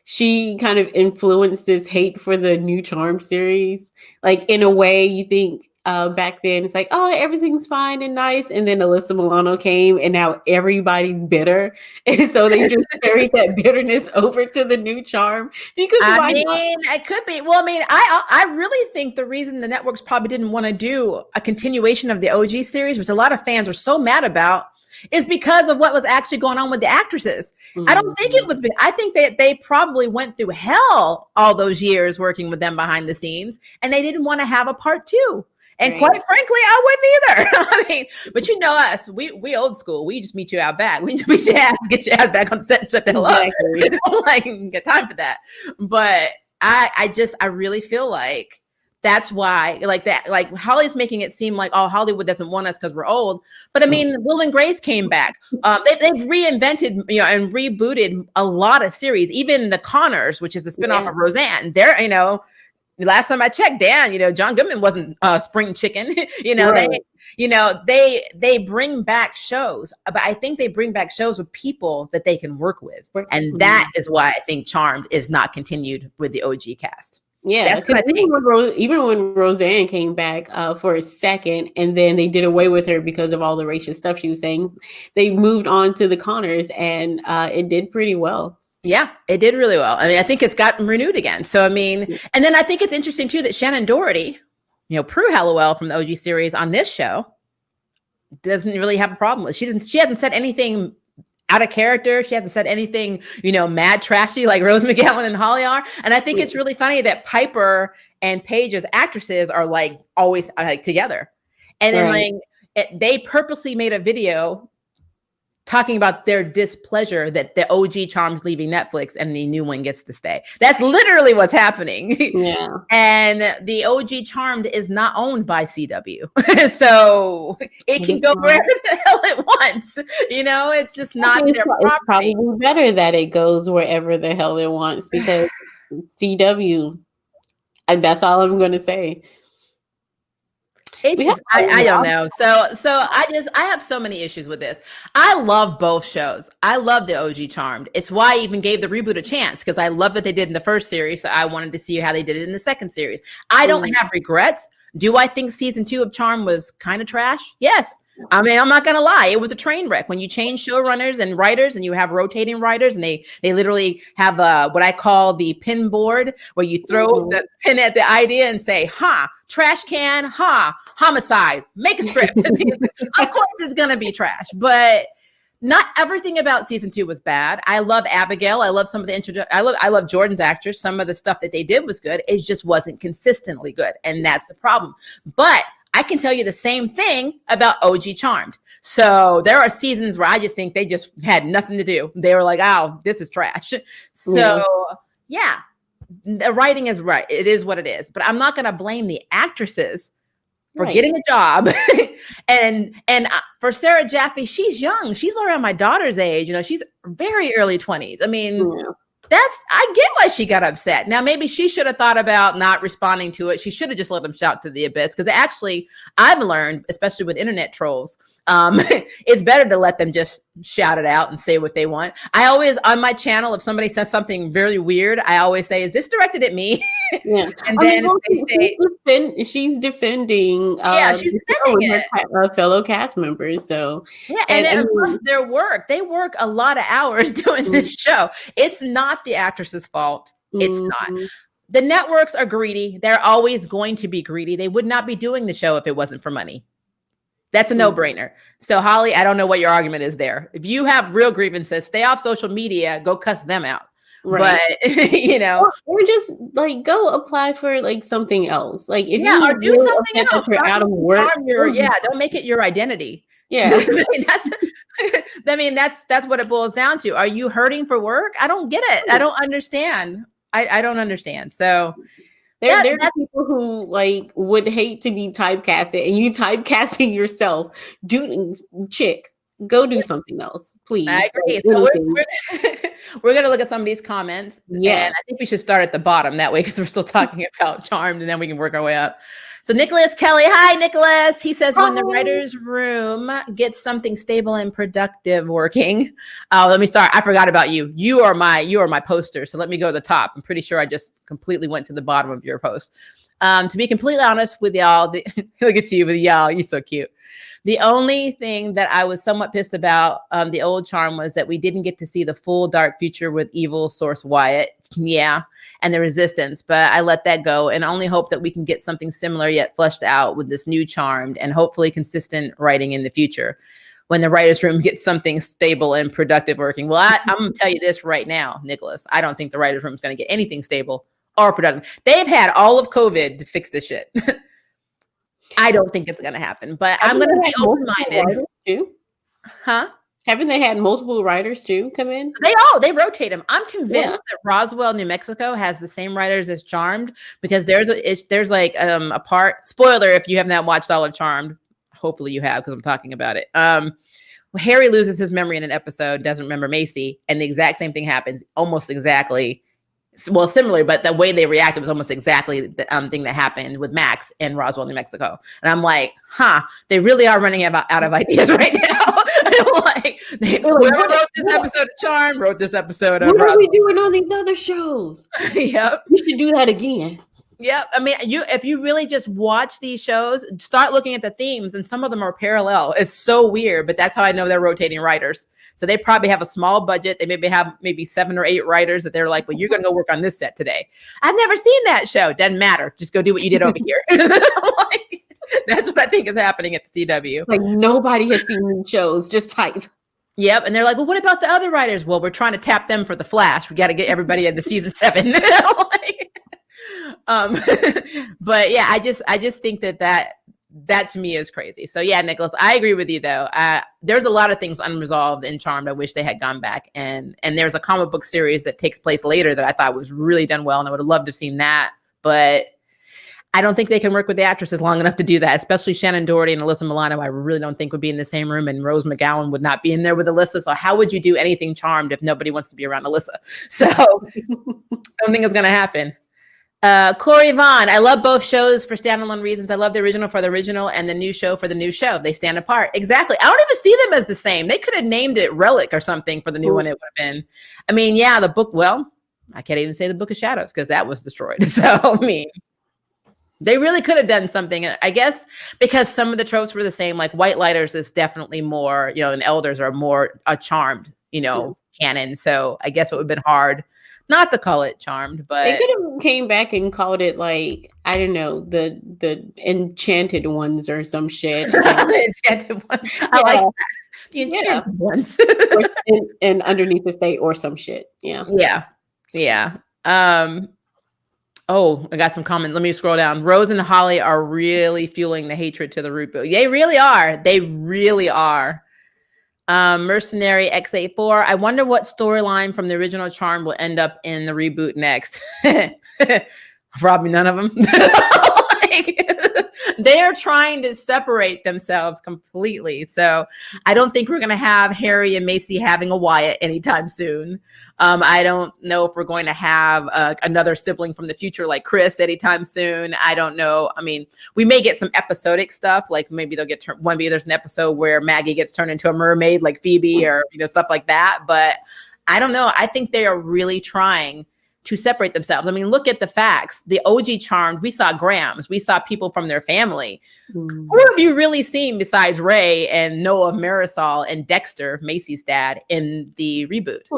she kind of influenced this hate for the new Charm series? Like, in a way, you think back then it's like, oh, everything's fine and nice, and then Alyssa Milano came, and now everybody's bitter, and so they just carried that bitterness over to the new Charm. Because it could be. Well, I really think the reason the networks probably didn't want to do a continuation of the OG series, which a lot of fans are so mad about, is because of what was actually going on with the actresses. I don't think it was big. I think that they probably went through hell all those years working with them behind the scenes, and they didn't want to have a part 2. And quite frankly, I wouldn't either. But us, we old school. We just meet you out back. We just meet your ass, get your ass back on set and shut the hell up. Like, get time for that. But I really feel like that's why, like Holly's making it seem like, oh, Hollywood doesn't want us because we're old. But Will and Grace came back. They've reinvented, and rebooted a lot of series. Even The Connors, which is the spinoff of Roseanne. They're, last time I checked, Dan, John Goodman wasn't spring chicken. They bring back shows, but I think they bring back shows with people that they can work with, and that is why I think Charmed is not continued with the OG cast. Yeah, even when Roseanne came back for a second, and then they did away with her because of all the racist stuff she was saying, they moved on to The Connors, and it did pretty well. Yeah, it did really well. I think it's gotten renewed again. So, and then I think it's interesting too that Shannon Doherty, Prue Halliwell from the OG series on this show, doesn't really have a problem with. She hasn't said anything out of character. She hasn't said anything, mad trashy like Rose McGowan and Holly are. And I think it's really funny that Piper and Paige as actresses are like always like together. And then they purposely made a video talking about their displeasure that the OG Charm's leaving Netflix and the new one gets to stay. That's literally what's happening. Yeah. And the OG Charmed is not owned by CW. So it can go wherever the hell it wants. It's just not their property. It's probably better that it goes wherever the hell it wants, because CW, that's all I'm going to say. I don't know. So I have so many issues with this. I love both shows. I love the OG Charmed. It's why I even gave the reboot a chance, because I love what they did in the first series. So I wanted to see how they did it in the second series. I don't have regrets. Do I think season 2 of Charm was kind of trash? Yes. I'm not going to lie. It was a train wreck when you change showrunners and writers, and you have rotating writers, and they literally have what I call the pin board, where you throw the pin at the idea and say, trash can, homicide, make a script. Of course it's going to be trash, but not everything about season 2 was bad. I love Abigail. I love some of the I love Jordan's actress. Some of the stuff that they did was good. It just wasn't consistently good. And that's the problem. But I can tell you the same thing about OG Charmed. So there are seasons where I just think they just had nothing to do. They were like, oh, this is trash. So yeah, the writing is right. It is what it is. But I'm not going to blame the actresses for getting a job. and for Sarah Jaffe, she's young. She's around my daughter's age. She's very early 20s. I get why she got upset. Now, maybe she should have thought about not responding to it. She should have just let them shout to the abyss. Because actually, I've learned, especially with internet trolls, it's better to let them just shout it out and say what they want. I always, on my channel, if somebody says something very weird, I always say, is this directed at me? Yeah. And then they say, she's defending she's defending her fellow cast members. So yeah, and plus their work. They work a lot of hours doing this show. It's not the actress's fault. It's not. The networks are greedy. They're always going to be greedy. They would not be doing the show if it wasn't for money. That's a no-brainer. So Holly, I don't know what your argument is there. If you have real grievances, stay off social media, go cuss them out. Right. But you know, or just like go apply for like something else. Like if yeah, you're or do really something upset that else. you're out of work, Don't make it your identity. yeah. I mean, that's what it boils down to. Are you hurting for work? I don't get it. I don't understand. I don't understand. So There are people who like would hate to be typecasted, and you typecasting yourself. Chick, go do something else, please. I agree. Like, So anything. we're going to look at some of these comments, Yeah. and I think we should start at the bottom that way because we're still talking about Charmed, and then we can work our way up. So Nicholas Kelly, hi Nicholas. He says when the writer's room gets something stable and productive working. Oh, let me start. I forgot about you. You are my poster. So let me go to the top. I'm pretty sure I just completely went to the bottom of your post. To be completely honest with y'all, look at you with y'all. You're so cute. The only thing that I was somewhat pissed about the old Charm was that we didn't get to see the full dark future with evil source Wyatt. Yeah. And the resistance, but I let that go and only hope that we can get something similar yet fleshed out with this new Charmed and hopefully consistent writing in the future when the writer's room gets something stable and productive working. Well, I'm going to tell you this right now, Nicholas. I don't think the writer's room is going to get anything stable or productive. They've had all of COVID to fix this shit. I don't think it's going to happen, but I'm going to be open-minded. Huh? Haven't they had multiple writers too come in? They rotate them. I'm convinced that Roswell, New Mexico has the same writers as Charmed because there's like a part, spoiler if you have not watched all of Charmed, hopefully you have because I'm talking about it. Harry loses his memory in an episode, doesn't remember Macy, and the exact same thing happens almost exactly. Well, similar, but the way they reacted was almost exactly the thing that happened with Max in Roswell, New Mexico. And I'm like, they really are running out of ideas right now. Like, whoever wrote this episode of Charm wrote this episode of What are we doing on these other shows? Yep. We should do that again. Yep. I mean, if you really just watch these shows, start looking at the themes, and some of them are parallel. It's so weird, but that's how I know they're rotating writers. So they probably have a small budget. They have 7 or 8 writers that they're like, well, you're going to go work on this set today. I've never seen that show. Doesn't matter. Just go do what you did over here. Like, that's what I think is happening at the CW. Like nobody has seen these shows. Just type. Yep. And they're like, well, what about the other writers? Well, we're trying to tap them for the Flash. We got to get everybody into season 7. But yeah, I just think that to me is crazy. So yeah, Nicholas, I agree with you though. There's a lot of things unresolved in Charmed. I wish they had gone back, and there's a comic book series that takes place later that I thought was really done well, and I would have loved to have seen that, but I don't think they can work with the actresses long enough to do that, especially Shannon Doherty and Alyssa Milano. I really don't think would be in the same room, and Rose McGowan would not be in there with Alyssa. So how would you do anything Charmed if nobody wants to be around Alyssa? So I don't think it's going to happen. Corey Vaughn, I love both shows for standalone reasons. I love the original for the original and the new show for the new show. They stand apart. Exactly. I don't even see them as the same. They could have named it Relic or something for the new one. It would have been. I mean, yeah, the book. Well, I can't even say the Book of Shadows because that was destroyed. So I mean, they really could have done something. I guess because some of the tropes were the same. Like White Lighters is definitely more, and Elders are more Charmed, canon. So I guess it would have been hard not to call it Charmed, but they could have came back and called it like, I don't know, the Enchanted Ones or some shit. The Enchanted Ones. I like that. The Enchanted Ones. and underneath the state or some shit. Yeah. Yeah. Oh, I got some comments. Let me scroll down. Rose and Holly are really fueling the hatred to the Reboot. They really are. They really are. Mercenary X84. I wonder what storyline from the original Charm will end up in the Reboot next. Probably none of them. They are trying to separate themselves completely. So I don't think we're going to have Harry and Macy having a Wyatt anytime soon. I don't know if we're going to have another sibling from the future like Chris anytime soon. I don't know. I mean, we may get some episodic stuff. Like maybe they'll get maybe there's an episode where Maggie gets turned into a mermaid like Phoebe or stuff like that. But I don't know. I think they are really trying to separate themselves. I mean, look at the facts. The OG Charmed, we saw Grams. We saw people from their family. Who have you really seen besides Ray and Noah Marisol and Dexter, Macy's dad, in the Reboot?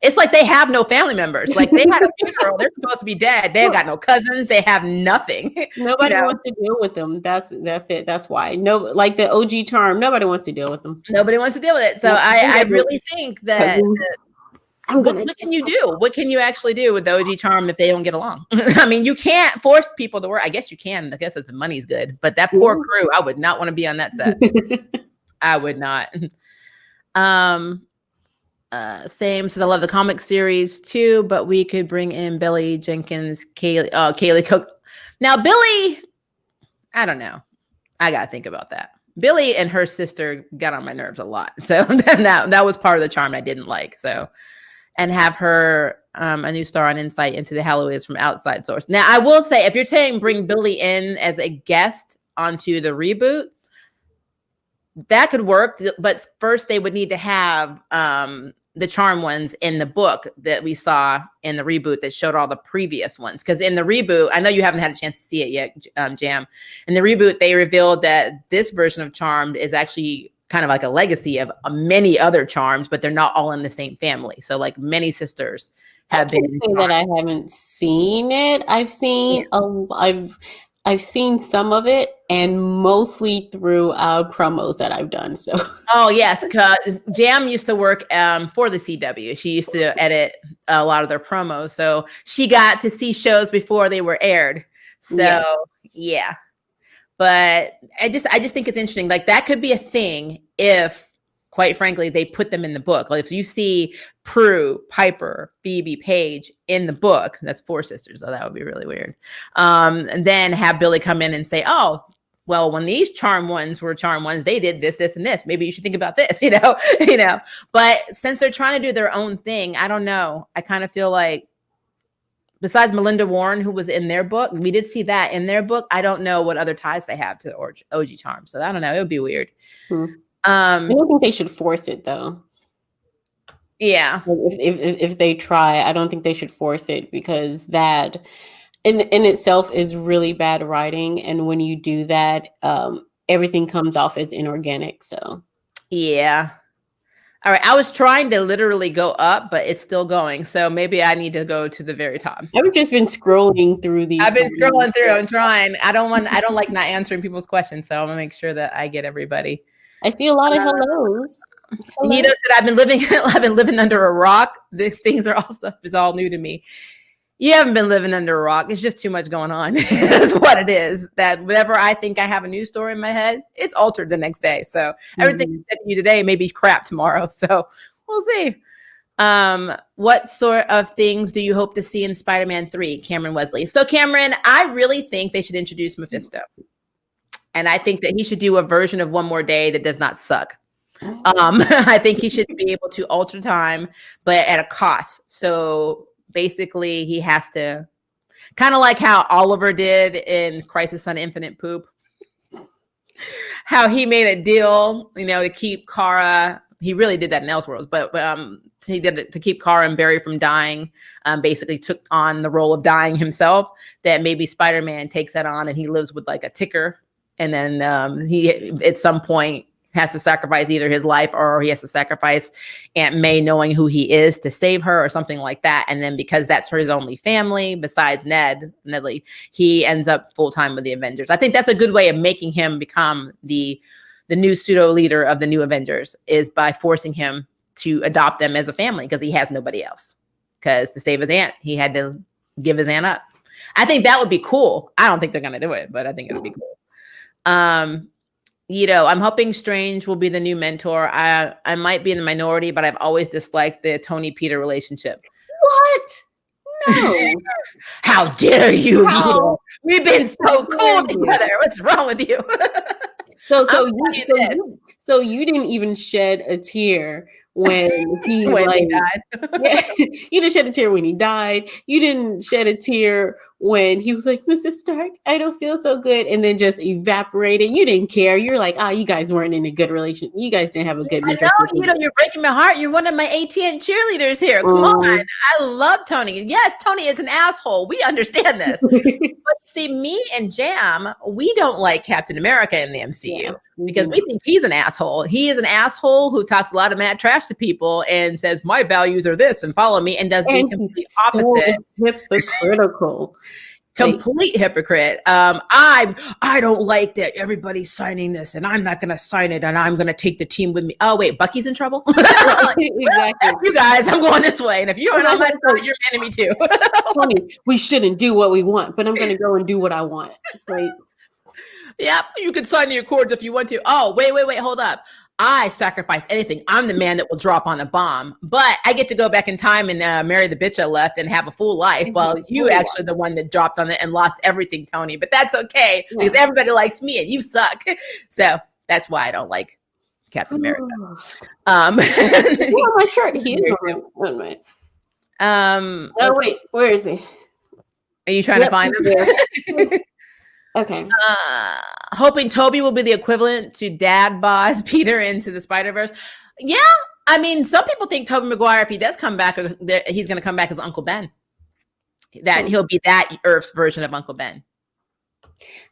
It's like they have no family members. Like they had a funeral. They're supposed to be dead. They've got no cousins. They have nothing. Nobody wants to deal with them. That's it. That's why. No, like the OG Charm, nobody wants to deal with them. Nobody wants to deal with it. So I really think that What can you do? What can you actually do with the OG charm if they don't get along? I mean, you can't force people to work. I guess you can. I guess if the money's good. But that poor crew, I would not want to be on that set. I would not. Same. Says I love the comic series too, but we could bring in Billy Jenkins, Kaylee Cook. Now, Billy, I don't know. I gotta think about that. Billy and her sister got on my nerves a lot. So that was part of the charm I didn't like. So. And have her a new star on insight into the Halloweens from outside source. Now, I will say, if you're saying bring Billy in as a guest onto the reboot, that could work. But first, they would need to have the charm ones in the book that we saw in the reboot that showed all the previous ones. Because in the reboot, I know you haven't had a chance to see it yet, Jam. In the reboot, they revealed that this version of Charmed is actually kind of like a legacy of many other charms, but they're not all in the same family. So like many sisters have been. That I haven't seen it. I've seen I've seen some of it, and mostly through promos that I've done. So. Oh yes, because Jam used to work for the CW. She used to edit a lot of their promos, so she got to see shows before they were aired. So yeah. But I just think it's interesting. Like that could be a thing if, quite frankly, they put them in the book. Like if you see Prue, Piper, Phoebe, Paige in the book, that's 4 sisters. So that would be really weird. And then have Billy come in and say, "Oh, well, when these charm ones were charm ones, they did this, this, and this. Maybe you should think about this." You know. But since they're trying to do their own thing, I don't know. I kind of feel like. Besides Melinda Warren, who was in their book, we did see that in their book. I don't know what other ties they have to OG Charm. So I don't know. It would be weird. I don't think they should force it though. Yeah. If they try, I don't think they should force it because that in itself is really bad writing. And when you do that, everything comes off as inorganic. So yeah. All right. I was trying to literally go up, but it's still going. So maybe I need to go to the very top. I've just been scrolling through these. I've been scrolling through. I'm trying. I don't like not answering people's questions. So I'm going to make sure that I get everybody. I see a lot of hellos. Nito said, I've been living under a rock. These things are all stuff is all new to me. You haven't been living under a rock. It's just too much going on. That's what it is. That whenever I think I have a news story in my head, it's altered the next day. So everything you said to you today may be crap tomorrow. So we'll see. What sort of things do you hope to see in Spider-Man 3, Cameron Wesley? So Cameron, I really think they should introduce Mephisto. And I think that he should do a version of One More Day that does not suck. I think he should be able to alter time, but at a cost. So basically, he has to kind of like how Oliver did in Crisis on Infinite Poop, how he made a deal, to keep Kara. He really did that in Elseworlds, but he did it to keep Kara and Barry from dying. Basically took on the role of dying himself. That maybe Spider-Man takes that on and he lives with like a ticker. And then he, at some point, has to sacrifice either his life or he has to sacrifice Aunt May knowing who he is to save her or something like that. And then because that's his only family besides Nedley, he ends up full-time with the Avengers. I think that's a good way of making him become the new pseudo leader of the new Avengers is by forcing him to adopt them as a family because he has nobody else. Because to save his aunt, he had to give his aunt up. I think that would be cool. I don't think they're going to do it, but I think it would be cool. I'm hoping Strange will be the new mentor. I might be in the minority, but I've always disliked the Tony Peter relationship. What? No. How dare you? How? We've been so cool together. What's wrong with you? So you didn't even shed a tear when he died. Yeah, you didn't shed a tear when he died. You didn't shed a tear when he was like, Mrs. Stark, I don't feel so good, and then just evaporated. You didn't care. You're like, you guys weren't in a good relation. You guys didn't have a good. I know, you're breaking my heart. You're one of my ATN cheerleaders here. Come on, I love Tony. Yes, Tony is an asshole. We understand this. But see, me and Jam, we don't like Captain America in the MCU because we think he's an asshole. He is an asshole who talks a lot of mad trash to people and says my values are this and follow me and does the complete opposite. Hypocritical. Complete hypocrite. I don't like that everybody's signing this, and I'm not going to sign it, and I'm going to take the team with me. Oh wait, Bucky's in trouble. Exactly. You guys, I'm going this way, and if you aren't on my side, you're mad at me too. Funny, we shouldn't do what we want, but I'm going to go and do what I want. It's like, yeah, you can sign the accords if you want to. Oh wait, hold up. I sacrifice anything. I'm the man that will drop on a bomb, but I get to go back in time and marry the bitch I left and have a full life. Well, you actually the one that dropped on it and lost everything, Tony. But that's okay because everybody likes me and you suck. So that's why I don't like Captain America. my shirt. He is oh wait, where is he? Are you trying to find him? Okay. Hoping Toby will be the equivalent to Dad Boz Peter into the Spider-Verse. Yeah. I mean, some people think Tobey Maguire, if he does come back, he's going to come back as Uncle Ben. That he'll be that Earth's version of Uncle Ben.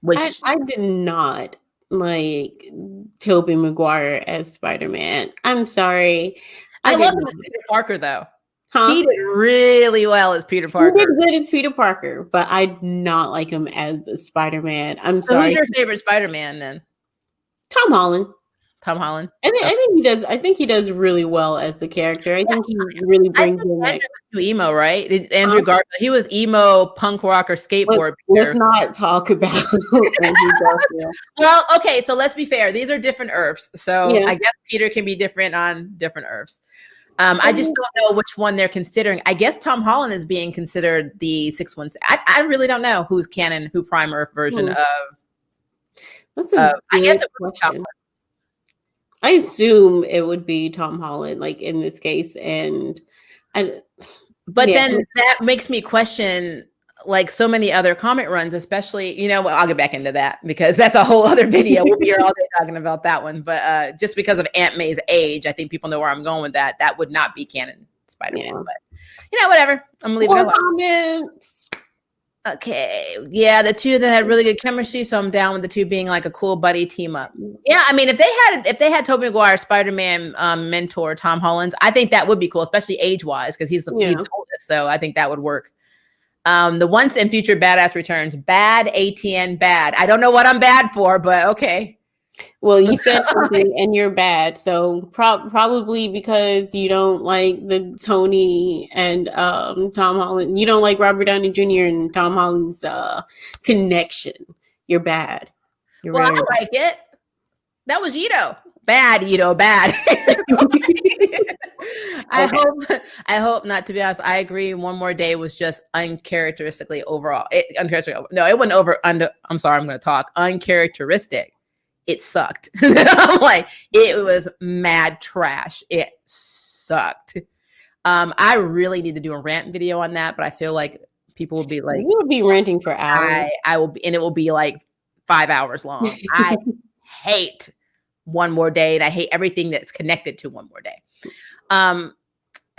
Which I did not like Tobey Maguire as Spider-Man. I'm sorry. I love him as Peter Parker, though. Huh? He did really well as Peter Parker. He did good as Peter Parker, but I did not like him as a Spider-Man. I'm sorry. Who's your favorite Spider-Man then? Tom Holland. Tom Holland. I think he does. I think he does really well as the character. I think he really brings in like emo, right? Andrew Garfield. He was emo, punk rocker, skateboard. Let's not talk about Andrew Garfield. Well, okay, so let's be fair. These are different Earths, so I guess Peter can be different on different Earths. I just don't know which one they're considering. I guess Tom Holland is being considered the 616. I really don't know who's canon, who Prime Earth version of. That's a I guess it would be Tom Holland. I assume it would be Tom Holland, like in this case, then that makes me question like so many other comic runs, especially, I'll get back into that because that's a whole other video. We'll be here all day talking about that one. But just because of Aunt May's age, I think people know where I'm going with that. That would not be canon Spider-Man. Yeah. But, whatever. I'm going to leave it alone. Comments. Okay. Yeah, the two that had really good chemistry, so I'm down with the two being like a cool buddy team up. Yeah, I mean, if they had Tobey Maguire, Spider-Man mentor Tom Holland, I think that would be cool, especially age-wise, because he's the oldest. So I think that would work. The Once and Future Badass returns. Bad ATN bad. I don't know what I'm bad for, but okay. Well, you said something and you're bad. So probably because you don't like the Tony and Tom Holland. You don't like Robert Downey Jr. and Tom Holland's connection. You're bad. I like it. That was Ito. Bad, Ito, bad. I hope not, to be honest. I agree. One More Day was just uncharacteristically overall. It wasn't I'm sorry, I'm going to talk. Uncharacteristic. It sucked. I'm like, it was mad trash. It sucked. I really need to do a rant video on that, but I feel like people will be like, you would be ranting for hours. I will be, and it will be like 5 hours long. I hate One More Day, and I hate everything that's connected to One More Day.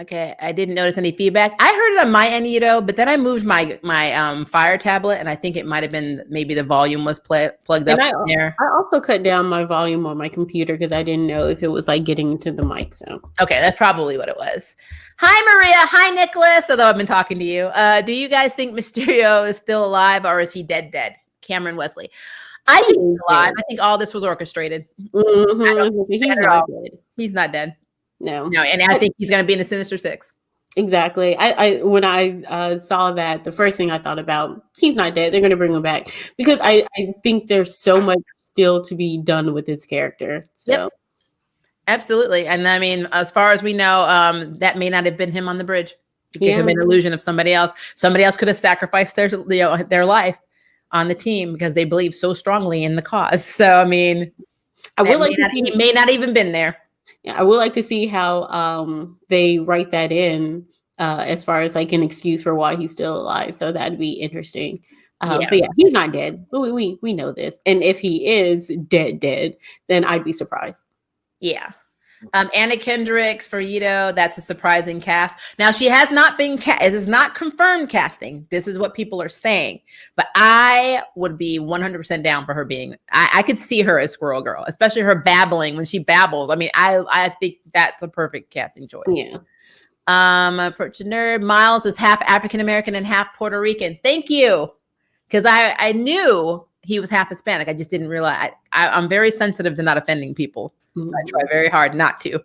Okay, I didn't notice any feedback. I heard it on my end, but then I moved my Fire tablet, and I think it might have been maybe the volume was plugged up in there. I also cut down my volume on my computer because I didn't know if it was like getting into the mic sound. Okay, that's probably what it was. Hi, Maria. Hi, Nicholas. Although I've been talking to you. Do you guys think Mysterio is still alive, or is he dead? Cameron Wesley. I think he's alive. I think all this was orchestrated. Mm-hmm. He's not dead. He's not dead. No, and I think he's going to be in the Sinister Six. Exactly. When I saw that, the first thing I thought about, he's not dead. They're going to bring him back because I think there's so much still to be done with his character. So, yep. Absolutely. And I mean, as far as we know, that may not have been him on the bridge. It could have been an illusion of somebody else. Somebody else could have sacrificed their life on the team because they believe so strongly in the cause. So, I mean, he may not even been there. I would like to see how they write that in as far as like an excuse for why he's still alive. So that'd be interesting. But yeah, he's not dead. We know this. And if he is dead, then I'd be surprised. Yeah. Anna Kendrick for Ito, that's a surprising cast. Now, she has not been cast. It is not confirmed casting. This is what people are saying. But I would be 100% down for her being. I could see her as Squirrel Girl, especially her babbling when she babbles. I mean, I think that's a perfect casting choice. Yeah. Nerd Miles is half African American and half Puerto Rican. Thank you. because I knew he was half Hispanic. I just didn't realize. I'm very sensitive to not offending people. So I try very hard not to.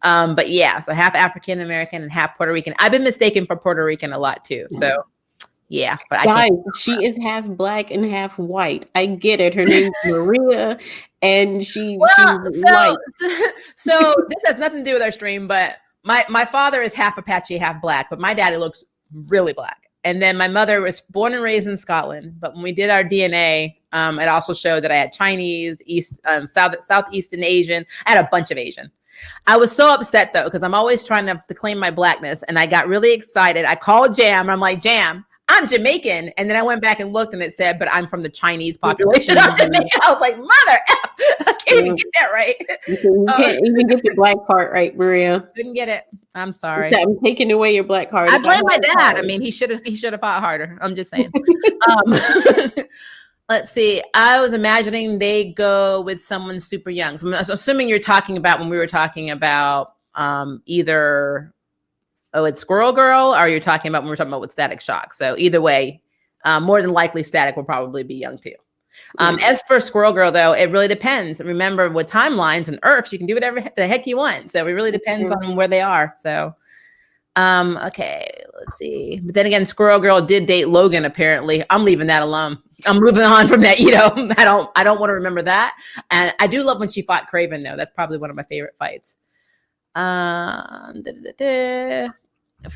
But yeah, so half African American and half Puerto Rican. I've been mistaken for Puerto Rican a lot too. So yeah, but I Guys, can't. she is half black and half white. I get it. Her name's Maria, and she's white. So this has nothing to do with our stream, but my father is half Apache, half black, but my daddy looks really black. And then my mother was born and raised in Scotland. But when we did our DNA, it also showed that I had Chinese, Southeastern Asian. I had a bunch of Asian. I was so upset though, because I'm always trying to claim my blackness. And I got really excited. I called Jam. And I'm like, Jam, I'm Jamaican. And then I went back and looked and it said, but I'm from the Chinese population of Jamaica. I was like, mother F, I can't even get that right. You can't even get the black part right, Maria. Didn't get it. I'm sorry. I'm taking away your black card. I blame my dad. I mean, he should have fought harder. I'm just saying. Let's see. I was imagining they go with someone super young. So I'm assuming you're talking about when we were talking about either it's Squirrel Girl, or you're talking about when we were talking about with Static Shock. So either way, more than likely Static will probably be young too. As for Squirrel Girl, though, it really depends. Remember, with timelines and Earths, you can do whatever the heck you want. So it really depends on where they are. So, okay, let's see. But then again, Squirrel Girl did date Logan. Apparently, I'm leaving that alone. I'm moving on from that. I don't want to remember that. And I do love when she fought Craven, though. That's probably one of my favorite fights.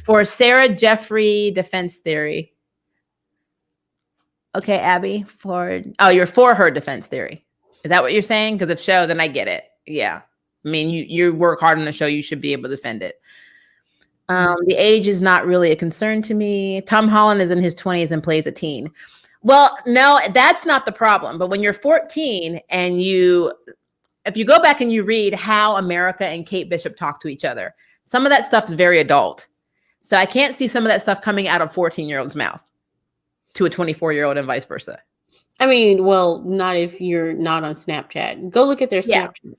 For Sarah Jeffrey defense theory. Okay, Abby, you're for her defense theory. Is that what you're saying? Because if so, then I get it. Yeah. I mean, you work hard on the show, you should be able to defend it. The age is not really a concern to me. Tom Holland is in his 20s and plays a teen. Well, no, that's not the problem. But when you're 14 and if you go back and you read how America and Kate Bishop talk to each other, some of that stuff is very adult. So I can't see some of that stuff coming out of a 14-year-old's mouth to a 24-year-old and vice versa. I mean, well, not if you're not on Snapchat. Go look at their Snapchat.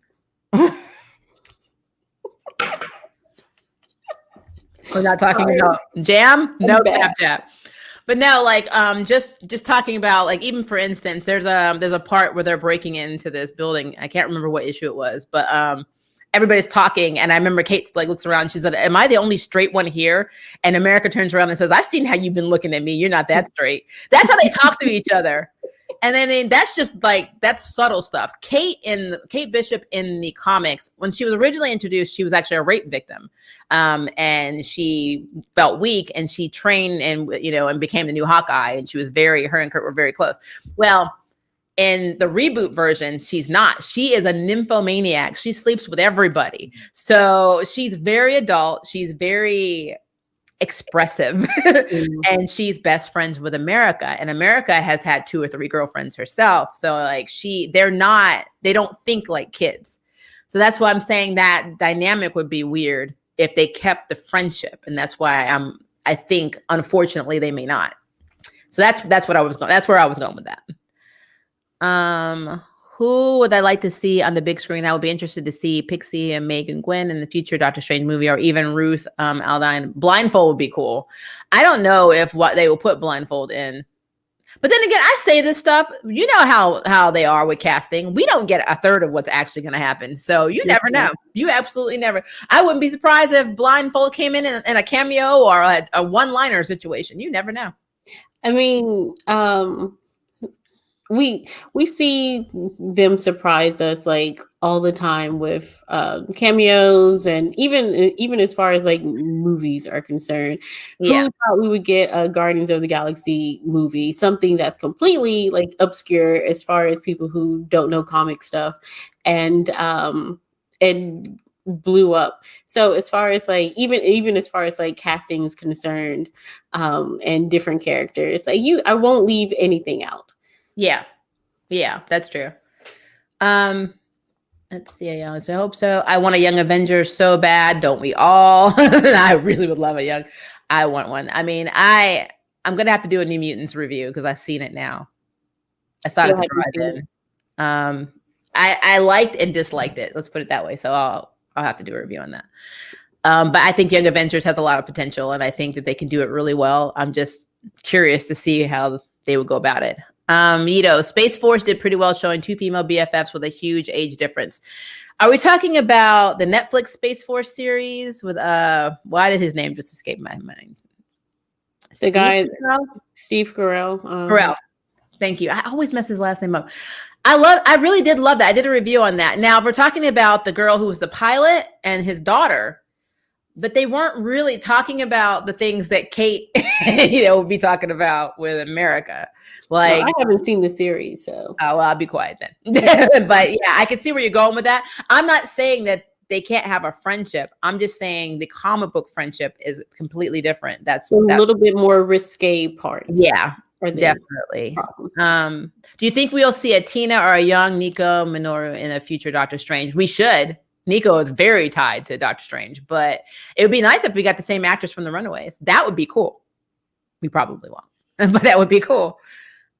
We're not talking about Jam, no Snapchat. But no, like just talking about, like, even for instance, there's a part where they're breaking into this building. I can't remember what issue it was, but everybody's talking, and I remember Kate like looks around. She said, "Am I the only straight one here?" And America turns around and says, "I've seen how you've been looking at me. You're not that straight." That's how they talk to each other. And then that's just like, that's subtle stuff. Kate Bishop in the comics, when she was originally introduced, she was actually a rape victim, and she felt weak, and she trained and became the new Hawkeye. And she was her and Kurt were very close. Well, in the reboot version, she's not. She is a nymphomaniac. She sleeps with everybody. So she's very adult. She's very expressive. And she's best friends with America. And America has had 2 or 3 girlfriends herself. So like they don't think like kids. So that's why I'm saying that dynamic would be weird if they kept the friendship. And that's why I think, unfortunately, they may not. So that's where I was going with that. Who would I like to see on the big screen? I would be interested to see Pixie and Meg and Gwen in the future Doctor Strange movie, or even Ruth Aldine. Blindfold would be cool. I don't know if what they will put Blindfold in. But then again, I say this stuff, you know how they are with casting. We don't get a third of what's actually going to happen. So you never know. You absolutely never. I wouldn't be surprised if Blindfold came in a cameo or a one-liner situation. You never know. I mean, we see them surprise us like all the time with cameos, and even as far as like movies are concerned. Yeah. Who thought we would get a Guardians of the Galaxy movie, something that's completely like obscure as far as people who don't know comic stuff, and blew up. So as far as like even as far as like casting is concerned, and different characters, like I won't leave anything out. Yeah, that's true. Let's see. I hope so. I want a Young Avengers so bad, don't we all? I really would love I want one. I mean, I'm gonna have to do a New Mutants review because I've seen it now. I saw it at the drive-in. I liked and disliked it. Let's put it that way. So I'll have to do a review on that. But I think Young Avengers has a lot of potential, and I think that they can do it really well. I'm just curious to see how they would go about it. Space Force did pretty well, showing 2 female BFFs with a huge age difference. Are we talking about the Netflix Space Force series with why did his name just escape my mind? The guy, Steve Carell. Carell. Thank you. I always mess his last name up. I really did love that. I did a review on that. Now, we're talking about the girl who was the pilot and his daughter, but they weren't really talking about the things that Kate, would be talking about with America. Like, I haven't seen the series, so. Oh, well, I'll be quiet then. But yeah, I can see where you're going with that. I'm not saying that they can't have a friendship. I'm just saying the comic book friendship is completely different. That's a little bit more risque parts. Yeah, definitely. Do you think we'll see a Tina or a young Nico Minoru in a future Doctor Strange? We should. Nico is very tied to Doctor Strange, but it would be nice if we got the same actress from The Runaways. That would be cool. We probably won't, but that would be cool.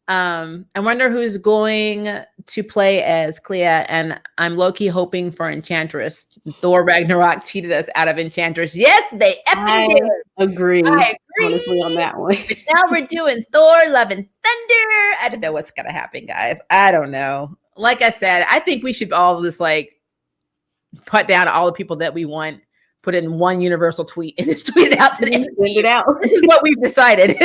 I wonder who's going to play as Clea, and I'm low-key hoping for Enchantress. Thor Ragnarok cheated us out of Enchantress. Yes, they did. Agree. I agree. Honestly, on that one. Now we're doing Thor, Love and Thunder. I don't know what's gonna happen, guys. I don't know. Like I said, I think we should all just put down all the people that we want, put it in one universal tweet, and just tweet it out to them. Send it out. This is what we've decided.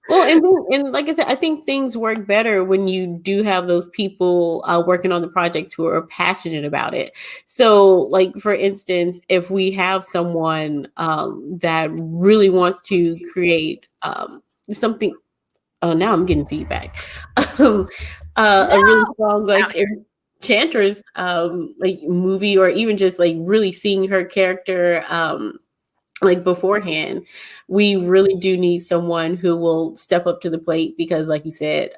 Well, and like I said, I think things work better when you do have those people working on the projects who are passionate about it. So, like, for instance, if we have someone that really wants to create something, now I'm getting feedback. A really strong, Enchantress movie, or even just really seeing her character beforehand, we really do need someone who will step up to the plate, because like you said,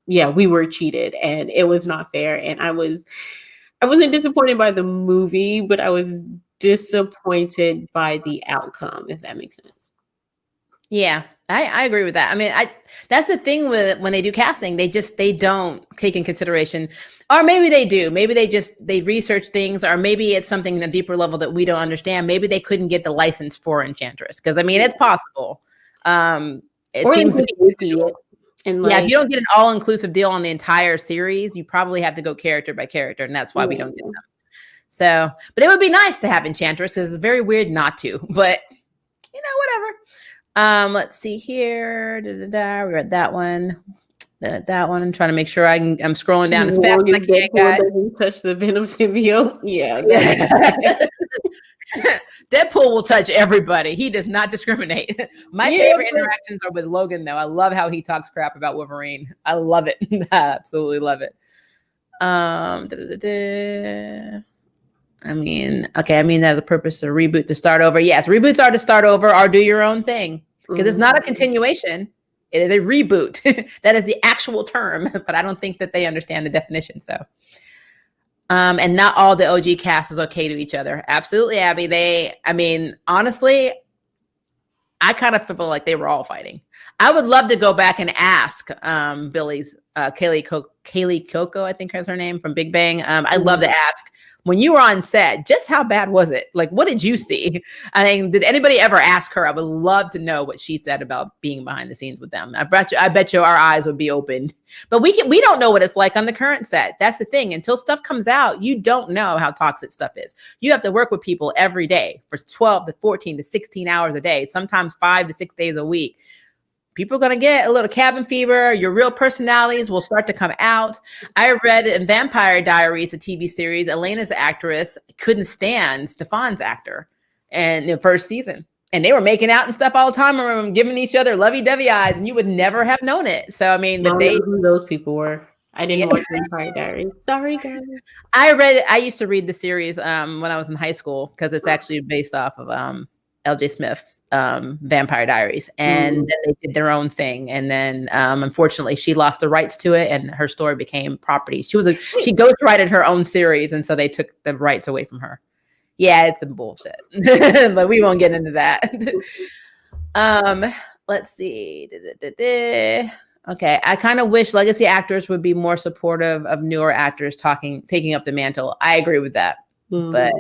we were cheated and it was not fair. And I wasn't disappointed by the movie, but I was disappointed by the outcome, if that makes sense. Yeah, I agree with that. I mean, that's the thing with when they do casting, they don't take in consideration, or maybe they do. Maybe they research things, or maybe it's something at a deeper level that we don't understand. Maybe they couldn't get the license for Enchantress, because I mean, it's possible. It seems to be. And if you don't get an all-inclusive deal on the entire series, you probably have to go character by character, and that's why we don't get them. So, but it would be nice to have Enchantress, because it's very weird not to. But whatever. Let's see here. We read that one. That one. I'm trying to make sure I'm scrolling down as fast as I can, guys. Touch the Venom symbiote. Yeah. Deadpool will touch everybody. He does not discriminate. My favorite interactions are with Logan, though. I love how he talks crap about Wolverine. I love it. I absolutely love it. There's a purpose of reboot to start over. Yes, reboots are to start over or do your own thing, because it's not a continuation. It is a reboot. That is the actual term, but I don't think that they understand the definition. So, and not all the OG cast is okay to each other. Absolutely, Abby. Honestly, I kind of feel like they were all fighting. I would love to go back and ask Billy's Kaylee Coco, I think is her name, from Big Bang. I'd love to ask, when you were on set, just how bad was it? Like, what did you see? I mean, did anybody ever ask her? I would love to know what she said about being behind the scenes with them. I bet you our eyes would be open. But we don't know what it's like on the current set. That's the thing. Until stuff comes out, you don't know how toxic stuff is. You have to work with people every day for 12 to 14 to 16 hours a day, sometimes 5 to 6 days a week. People are going to get a little cabin fever. Your real personalities will start to come out. I read in Vampire Diaries, a TV series, Elena's actress couldn't stand Stefan's actor in the first season. And they were making out and stuff all the time, and giving each other lovey-dovey eyes, and you would never have known it. So, I mean, but who those people were. I didn't watch Vampire Diaries. Sorry, guys. I used to read the series when I was in high school, because it's actually based off of L.J. Smith's Vampire Diaries, and then they did their own thing, and then unfortunately she lost the rights to it, and her story became property. She ghostwrited her own series, and so they took the rights away from her. Yeah, it's some bullshit, but we won't get into that. Let's see. Okay, I kind of wish legacy actors would be more supportive of newer actors taking up the mantle. I agree with that, but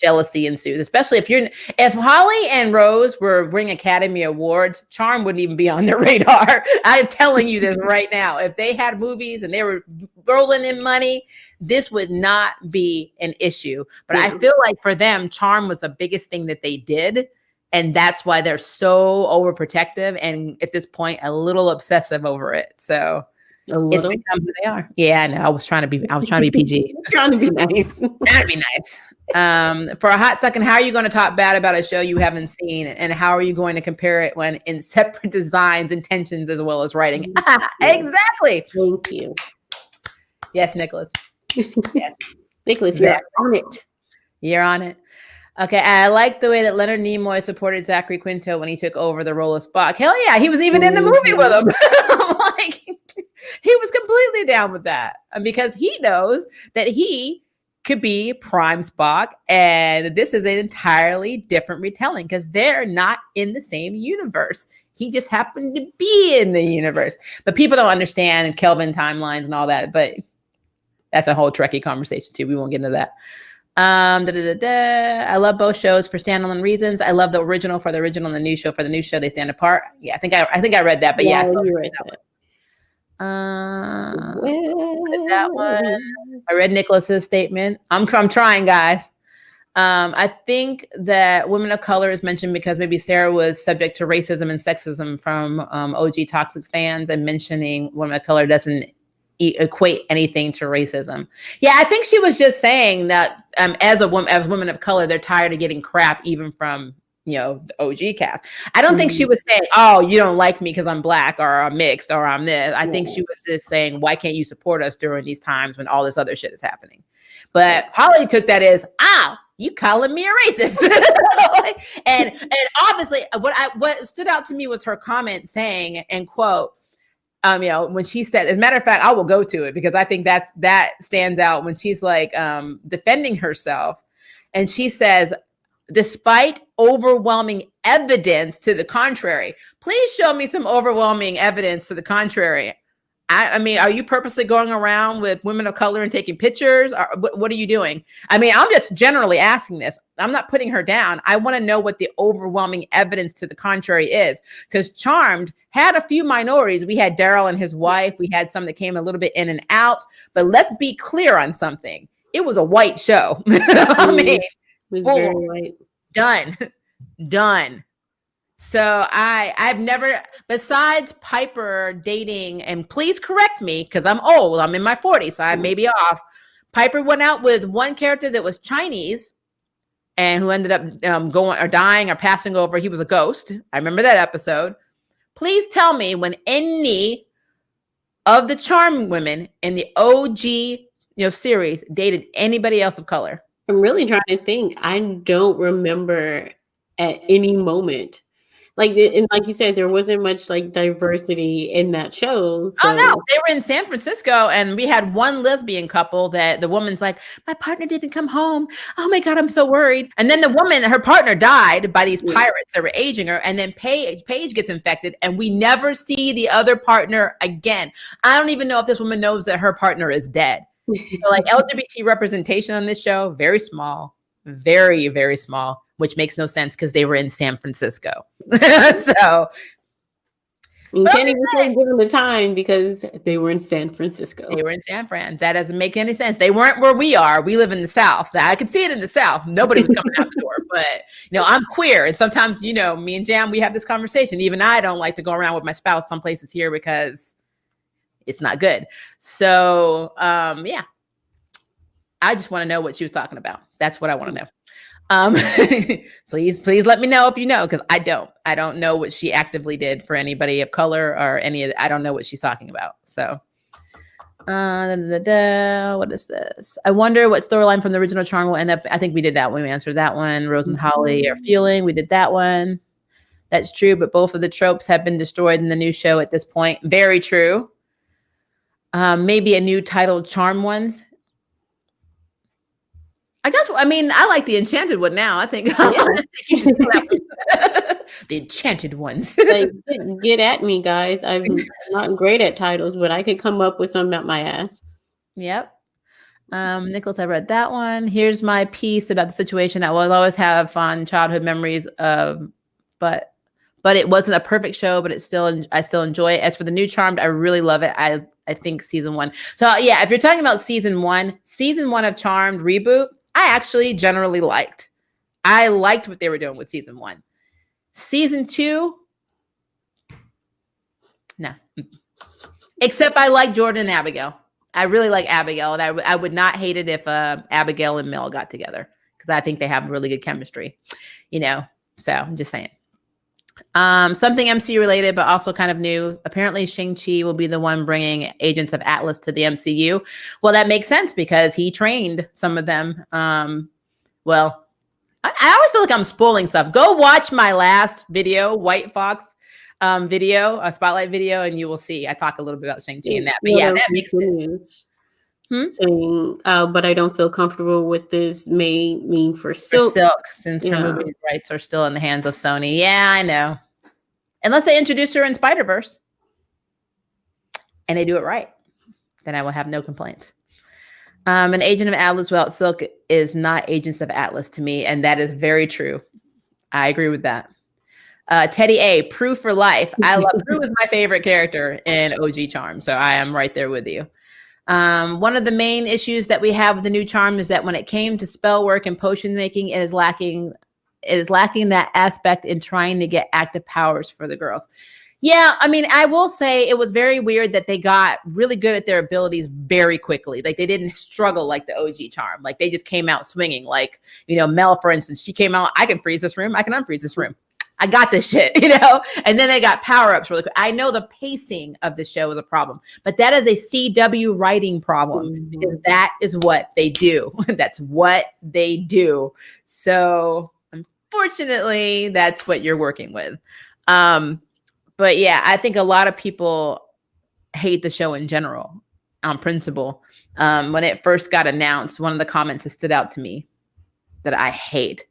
jealousy ensues, especially if Holly and Rose were winning Academy Awards, Charm wouldn't even be on their radar. I'm telling you this right now. If they had movies and they were rolling in money, this would not be an issue. But I feel like for them, Charm was the biggest thing that they did. And that's why they're so overprotective and at this point a little obsessive over it. So it's become who they are. Yeah, no, I was trying to be PG. Trying to be nice. Trying to be nice. For a hot second, how are you going to talk bad about a show you haven't seen? And how are you going to compare it when in separate designs, intentions, as well as writing? Exactly. Thank you. Yes, Nicholas. Yes. Nicholas, you're on it. You're on it. Okay, I like the way that Leonard Nimoy supported Zachary Quinto when he took over the role of Spock. Hell yeah, he was even in the movie with him. Like, he was completely down with that because he knows that he could be Prime Spock, and this is an entirely different retelling because they're not in the same universe. He just happened to be in the universe, but people don't understand Kelvin timelines and all that. But that's a whole Trekkie conversation too. We won't get into that. I love both shows for standalone reasons. I love the original for the original and the new show for the new show. They stand apart. Yeah, I think I read that, but yeah, I still read that one. That one. I read Nicholas's statement. I'm trying, guys. I think that women of color is mentioned because maybe Sarah was subject to racism and sexism from OG toxic fans, and mentioning women of color doesn't equate anything to racism. Yeah, I think she was just saying that as women of color, they're tired of getting crap even from the OG cast. I don't think she was saying, oh, you don't like me because I'm black or I'm mixed or I'm this. I think she was just saying, why can't you support us during these times when all this other shit is happening? But Holly took that as, you calling me a racist. and obviously what stood out to me was her comment saying, and quote, when she said, as a matter of fact, I will go to it because I think that stands out when she's like defending herself. And she says, despite overwhelming evidence to the contrary, please show me some overwhelming evidence to the contrary. I mean, are you purposely going around with women of color and taking pictures? Or what are you doing? I mean, I'm just generally asking this. I'm not putting her down. I want to know what the overwhelming evidence to the contrary is, because Charmed had a few minorities. We had Daryl and his wife. We had some that came a little bit in and out. But let's be clear on something. It was a white show. I mean, it was very white. Done. So I've never, besides Piper dating, and please correct me because I'm old, I'm in my 40s, so I may be off. Piper went out with one character that was Chinese and who ended up going or dying or passing over. He was a ghost. I remember that episode. Please tell me when any of the Charmed women in the OG series dated anybody else of color. I'm really trying to think. I don't remember at any moment. Like you said, there wasn't much like diversity in that show. So. Oh no, they were in San Francisco, and we had one lesbian couple that the woman's like, my partner didn't come home. Oh my God, I'm so worried. And then the woman, her partner died by these pirates that were aging her. And then Paige gets infected, and we never see the other partner again. I don't even know if this woman knows that her partner is dead. So like LGBT representation on this show, very small, very, very small, which makes no sense because they were in San Francisco. So you can't even say give them the time because they were in San Francisco. They were in San Fran. That doesn't make any sense. They weren't where we are. We live in the South. I could see it in the South. Nobody was coming out the door. But I'm queer, and sometimes me and Jam, we have this conversation. Even I don't like to go around with my spouse some places here because it's not good. So yeah, I just want to know what she was talking about. That's what I want to know. Please let me know if you know, because I don't know what she actively did for anybody of color or I don't know what she's talking about. So what is this? I wonder what storyline from the original Charm will end up. I think we did that one. We answered that one. Rose and Holly are feeling. We did that one. That's true, but both of the tropes have been destroyed in the new show at this point. Very true. Maybe a new titled Charm ones. I like the Enchanted one now. I think, you should the Enchanted ones. Like, get at me, guys. I'm not great at titles, but I could come up with some at my ass. Yep. Nicholas, I read that one. Here's my piece about the situation. I will always have fond childhood memories of, but it wasn't a perfect show, but I still enjoy it. As for the new Charmed, I really love it. I think season 1. So yeah, if you're talking about season 1 of Charmed reboot, I actually generally liked. I liked what they were doing with season 1. Season 2, no. Except I like Jordan and Abigail. I really like Abigail, and I would not hate it if Abigail and Mel got together, because I think they have really good chemistry, so I'm just saying. Something MCU related, but also kind of new. Apparently, Shang-Chi will be the one bringing Agents of Atlas to the MCU. Well, that makes sense because he trained some of them. Well, I always feel like I'm spoiling stuff. Go watch my last video, White Fox video, a spotlight video, and you will see. I talk a little bit about Shang-Chi and that. But yeah, that makes sense. Saying, but I don't feel comfortable with this may mean for Silk. Since her movie rights are still in the hands of Sony. Yeah, I know. Unless they introduce her in Spider-Verse and they do it right, then I will have no complaints. An Agent of Atlas without Silk is not Agents of Atlas to me, and that is very true. I agree with that. Teddy A, Prue for life. Prue is my favorite character in OG Charm, so I am right there with you. One of the main issues that we have with the new Charm is that when it came to spell work and potion making, it is lacking that aspect in trying to get active powers for the girls. Yeah, I mean, I will say it was very weird that they got really good at their abilities very quickly. Like, they didn't struggle like the OG Charm. Like, they just came out swinging. Like, Mel, for instance, she came out, I can freeze this room. I can unfreeze this room. I got this shit, And then they got power-ups really quick. I know the pacing of the show is a problem, but that is a CW writing problem because that is what they do. That's what they do. So, unfortunately, that's what you're working with. But yeah, I think a lot of people hate the show in general on principle. When it first got announced, one of the comments that stood out to me that I hate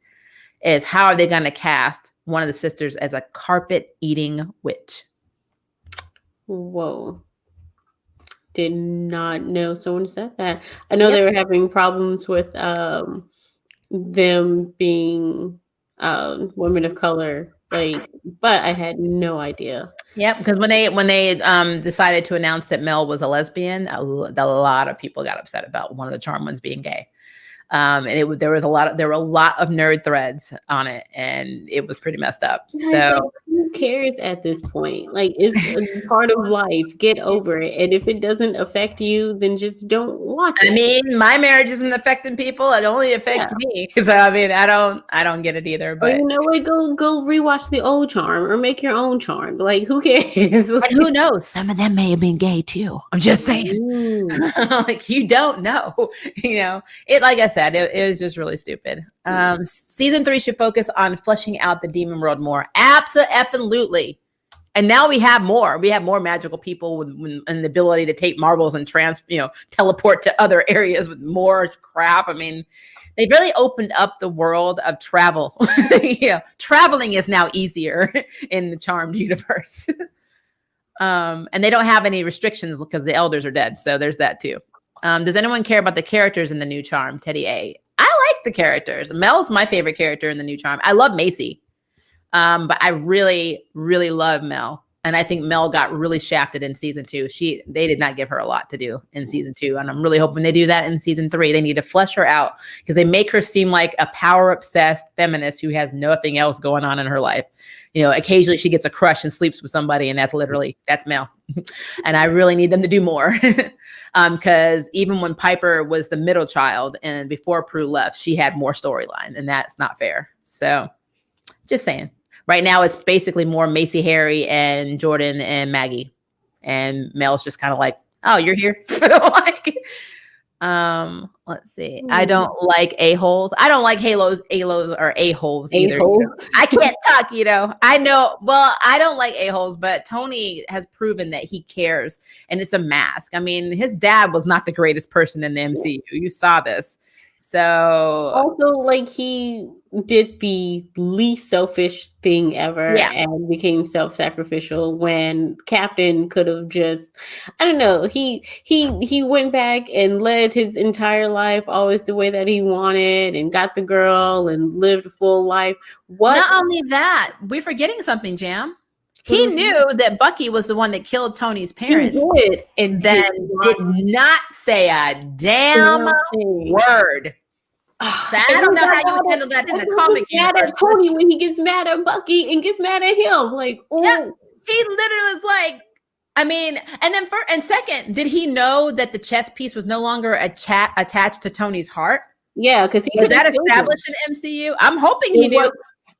is, how are they going to cast one of the sisters as a carpet-eating witch? Whoa. Did not know someone said that. I know they were having problems with them being women of color, but I had no idea. Yep, because when they decided to announce that Mel was a lesbian, a lot of people got upset about one of the Charm ones being gay. And there were a lot of nerd threads on it, and it was pretty messed up. So who cares at this point? Like, it's part of life. Get over it. And if it doesn't affect you, then just don't watch it. I mean, my marriage isn't affecting people. It only affects me. Because I mean, I don't get it either. But you know what? Go rewatch the old Charm or make your own Charm. Like, who cares? And who knows? Some of them may have been gay too. I'm just saying. Like, you don't know. It, like I said, it was just really stupid. Season 3 should focus on fleshing out the demon world more. Absolutely. And now we have more. We have more magical people and the ability to take marbles and teleport to other areas with more crap. I mean, they really opened up the world of travel. Traveling is now easier in the Charmed universe. And they don't have any restrictions because the elders are dead. So there's that too. Does anyone care about the characters in the new Charm? Teddy A. I like the characters. Mel's my favorite character in the new Charm. I love Macy. But I really, really love Mel. And I think Mel got really shafted in season 2. They did not give her a lot to do in season 2. And I'm really hoping they do that in season 3. They need to flesh her out because they make her seem like a power-obsessed feminist who has nothing else going on in her life. Occasionally she gets a crush and sleeps with somebody, and that's Mel. And I really need them to do more. Because even when Piper was the middle child and before Prue left, she had more storyline, and that's not fair. So just saying. Right now, it's basically more Macy, Harry, and Jordan and Maggie, and Mel's just kind of like, "Oh, you're here." Let's see. I don't like a-holes. I don't like halos or a-holes either. I can't talk. I know. Well, I don't like a-holes, but Tony has proven that he cares, and it's a mask. I mean, his dad was not the greatest person in the MCU. You saw this. So also, like, he did the least selfish thing ever and became self-sacrificial when Captain could have just, I don't know, he went back and led his entire life always the way that he wanted and got the girl and lived a full life. Not only that, we're forgetting something, Jam. He knew that Bucky was the one that killed Tony's parents. He did, and then did not say a damn word. I don't know how you handle that in the comic universe. Mad at Tony when he gets mad at Bucky and gets mad at him. Like, oh, yeah, he literally is like, I mean, and second, did he know that the chess piece was no longer attached to Tony's heart? Yeah, because was that established in MCU? I'm hoping he knew.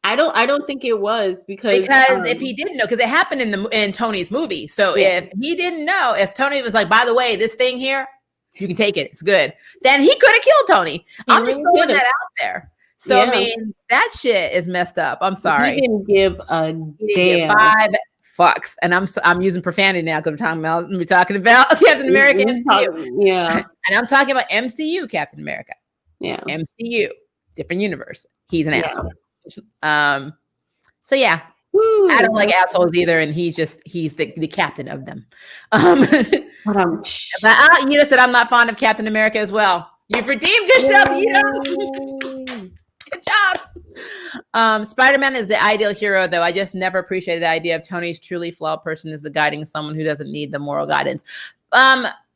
I don't think it was because if he didn't know, because it happened in Tony's movie. So if he didn't know, if Tony was like, by the way, this thing here, you can take it, it's good, then he could have killed Tony. I'm just throwing that out there. So I mean, that shit is messed up. I'm sorry. He didn't give a damn. 5 fucks, and I'm using profanity now because we're talking about Captain America MCU. And I'm talking about MCU Captain America. Yeah, MCU, different universe. He's an asshole. So yeah. Woo. I don't like assholes either, and he's the captain of them. But you said I'm not fond of Captain America as well. You've redeemed yourself, Good job. Spider-Man is the ideal hero, though. I just never appreciated the idea of Tony's truly flawed person as the guiding someone who doesn't need the moral guidance.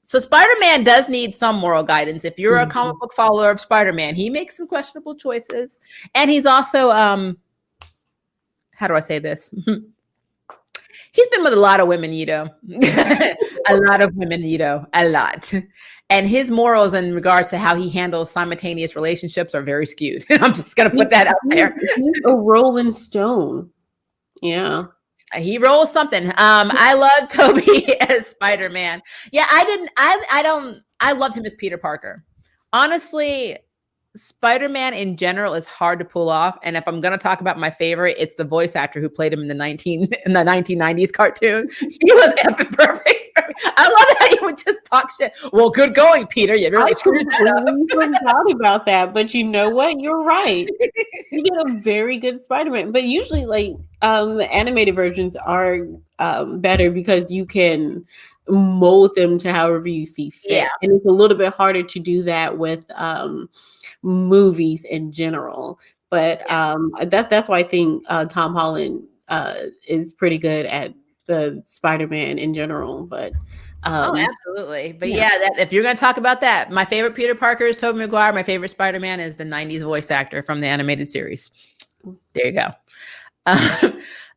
So Spider-Man does need some moral guidance. If you're a comic book follower of Spider-Man, he makes some questionable choices, and he's also how do I say this? He's been with a lot of women, a lot of women, a lot. And his morals in regards to how he handles simultaneous relationships are very skewed. I'm just going to put that out there. He's a rolling stone. Yeah. He rolls something. I love Toby as Spider-Man. Yeah, I loved him as Peter Parker. Honestly, Spider-Man in general is hard to pull off, and if I'm going to talk about my favorite, it's the voice actor who played him in the 1990s cartoon. He was epic perfect. I love how you would just talk shit. Well, good going, Peter. You really screwed that up. I forgot about that, but you know what? You're right. You get a very good Spider-Man, but usually, like the animated versions are better because you can mold them to however you see fit, and it's a little bit harder to do that with movies in general. But that's why I think Tom Holland is pretty good at the Spider-Man in general. But absolutely. But if you're going to talk about that, my favorite Peter Parker is Tobey Maguire. My favorite Spider-Man is the 90s voice actor from the animated series. There you go.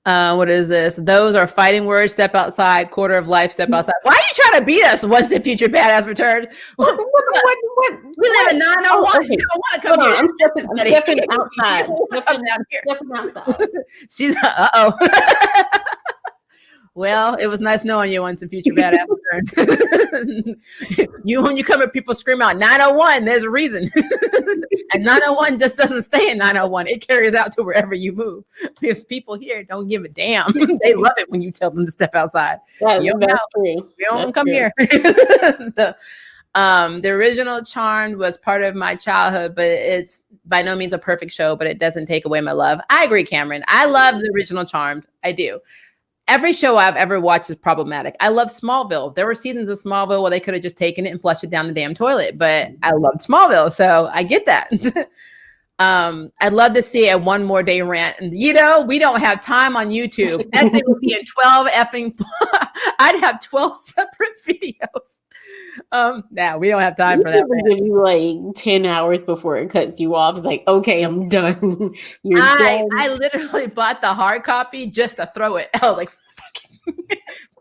What is this? Those are fighting words. Step outside. Quarter of life. Step outside. Why are you trying to beat us once the future badass returns? What? We live in 901. You don't want to come here. I'm stepping outside. Stepping outside. She's Well, it was nice knowing you once the future badass returns. When you come here, people scream out 901. There's a reason. And 901 just doesn't stay in 901. It carries out to wherever you move. Because people here don't give a damn. They love it when you tell them to step outside. That's true. You don't come here. The original Charmed was part of my childhood, but it's by no means a perfect show, but it doesn't take away my love. I agree, Cameron. I love the original Charmed. I do. Every show I've ever watched is problematic. I love Smallville. There were seasons of Smallville where they could have just taken it and flushed it down the damn toilet, but I loved Smallville, so I get that. I'd love to see a one more day rant. And we don't have time on YouTube. That thing would be in 12 effing. I'd have 12 separate videos. We don't have time for that. Give you like 10 hours before it cuts you off. It's like, okay, I'm done. I literally bought the hard copy just to throw it. I was like,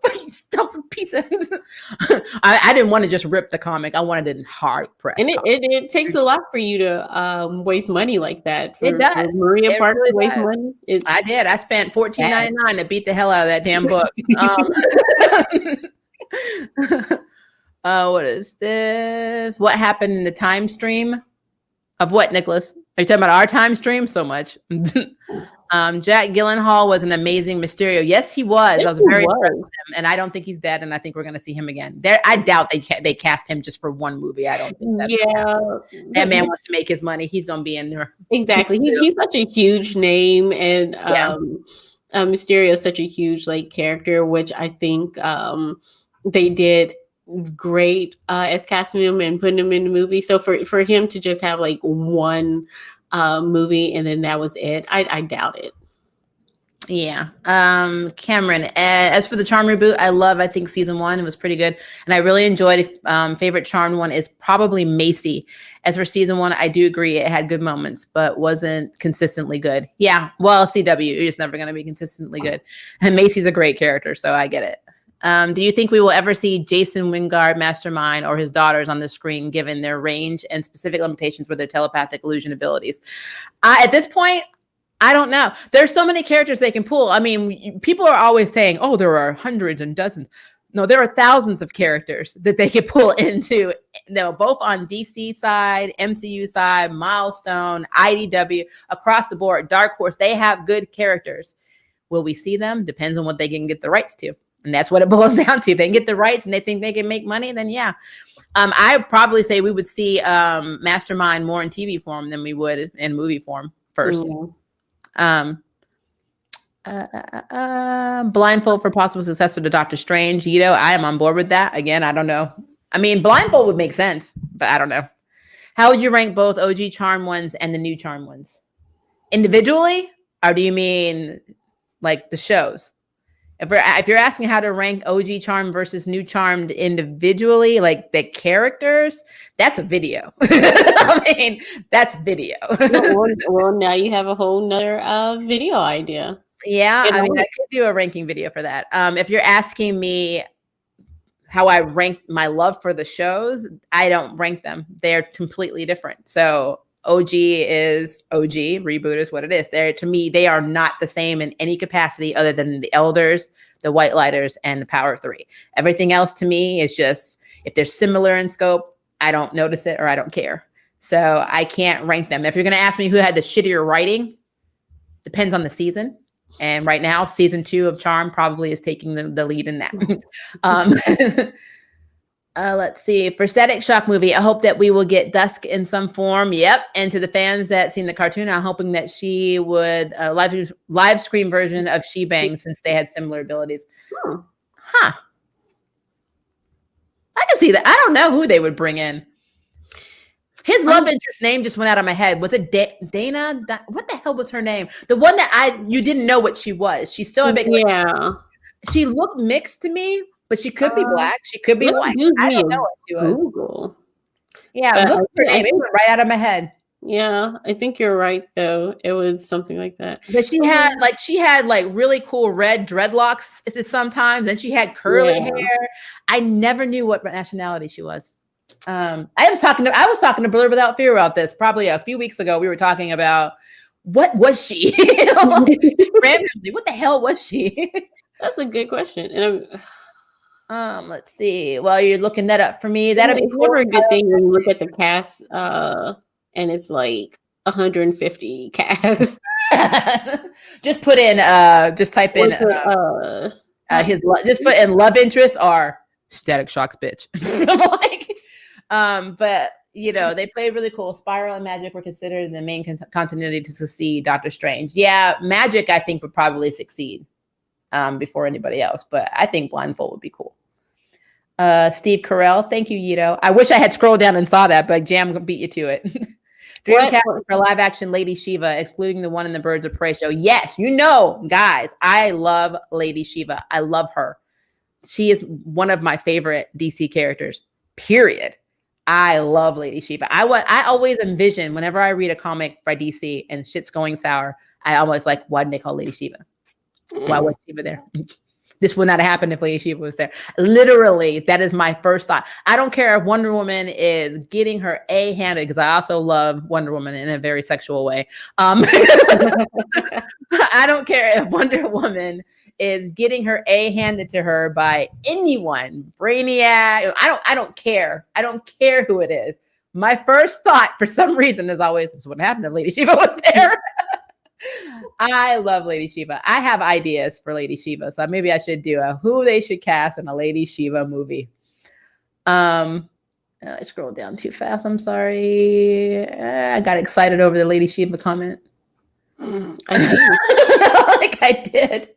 fucking stuffing pieces. I didn't want to just rip the comic. I wanted it in hard press. And it takes a lot for you to waste money like that. It does. For Maria Parker really waste money. I did. I spent $14.99 to beat the hell out of that damn book. What is this? What happened in the time stream of what, Nicholas? Are you talking about our time stream? So much. Jack Gyllenhaal was an amazing Mysterio. Yes, he was. Yes, I was he very impressed was. with him, and I don't think he's dead. And I think we're going to see him again. There, I doubt they cast him just for one movie. I don't think that's that man wants to make his money. He's going to be in there. Exactly. He's such a huge name, and Mysterio is such a huge like character, which I think they did great as casting him and putting him in the movie. So for him to just have like one movie and then that was it, I doubt it. Yeah. Cameron, as for the Charm reboot, I think season 1 was pretty good. And I really enjoyed it. Favorite Charmed one is probably Macy. As for season 1, I do agree it had good moments, but wasn't consistently good. Yeah. Well, CW is never going to be consistently good. And Macy's a great character, so I get it. Do you think we will ever see Jason Wingard, Mastermind, or his daughters on the screen, given their range and specific limitations with their telepathic illusion abilities? At this point, I don't know. There's so many characters they can pull. I mean, people are always saying, oh, there are hundreds and dozens. No, there are thousands of characters that they could pull into, both on DC side, MCU side, Milestone, IDW, across the board, Dark Horse. They have good characters. Will we see them? Depends on what they can get the rights to. And that's what it boils down to. If they can get the rights and they think they can make money, then yeah. I probably say we would see Mastermind more in TV form than we would in movie form first. Blindfold for possible successor to Doctor Strange. I am on board with that. Again, I don't know. I mean, blindfold would make sense, but I don't know. How would you rank both OG Charm ones and the new Charm ones? Individually? Or do you mean like the shows? If you're asking how to rank OG Charm versus new Charmed individually, like the characters, that's a video. I mean, that's video. well, now you have a whole nother video idea. Yeah, I mean, I could do a ranking video for that. If you're asking me how I rank my love for the shows, I don't rank them. They're completely different. So OG is OG, Reboot is what it is. To me, they are not the same in any capacity other than the Elders, the White Lighters, and the Power of Three. Everything else to me is just, if they're similar in scope, I don't notice it or I don't care. So I can't rank them. If you're going to ask me who had the shittier writing, depends on the season. And right now, season 2 of Charm probably is taking the lead in that. Let's see. For Static Shock movie, I hope that we will get Dusk in some form. Yep. And to the fans that seen the cartoon, I'm hoping that she would live screen version of She Bang, since they had similar abilities. Huh. I can see that. I don't know who they would bring in. His love interest name just went out of my head. Was it Dana? What the hell was her name? The one that you didn't know what she was. She's still a big. Yeah. She looked mixed to me. But she could be black. She could be white. I don't know what she was. Google. Yeah, look at her name. It went right out of my head. Yeah, I think you're right, though. It was something like that. But she had really cool red dreadlocks sometimes, and she had curly hair. I never knew what nationality she was. I was talking to Blur Without Fear about this probably a few weeks ago. We were talking about what was she? Randomly, what the hell was she? That's a good question. And let's see. Well, you're looking that up for me. That'll be never a good thing when you look at the cast, and it's like 150 cast. Just put in, just type in, just put in love interest or Static Shock's bitch. But they played really cool. Spiral and Magic were considered the main continuity to succeed Doctor Strange. Yeah, Magic I think would probably succeed before anybody else, but I think Blindfold would be cool. Steve Carell, thank you, Yito. I wish I had scrolled down and saw that, but Jam beat you to it. Dreamcast for live action Lady Shiva, excluding the one in the Birds of Prey show. Yes, guys, I love Lady Shiva. I love her. She is one of my favorite DC characters, period. I love Lady Shiva. I always envision whenever I read a comic by DC and shit's going sour, I always like, why didn't they call Lady Shiva? Why was Shiva there? This would not have happened if Lady Shiva was there. Literally, that is my first thought. I don't care if Wonder Woman is getting her A handed, because I also love Wonder Woman in a very sexual way. I don't care if Wonder Woman is getting her A handed to her by anyone, Brainiac. I don't care. I don't care who it is. My first thought, for some reason, is always, this is what happened if Lady Shiva was there. I love Lady Shiva. I have ideas for Lady Shiva, so maybe I should do who they should cast in a Lady Shiva movie. I scrolled down too fast. I'm sorry. I got excited over the Lady Shiva comment. Like I did.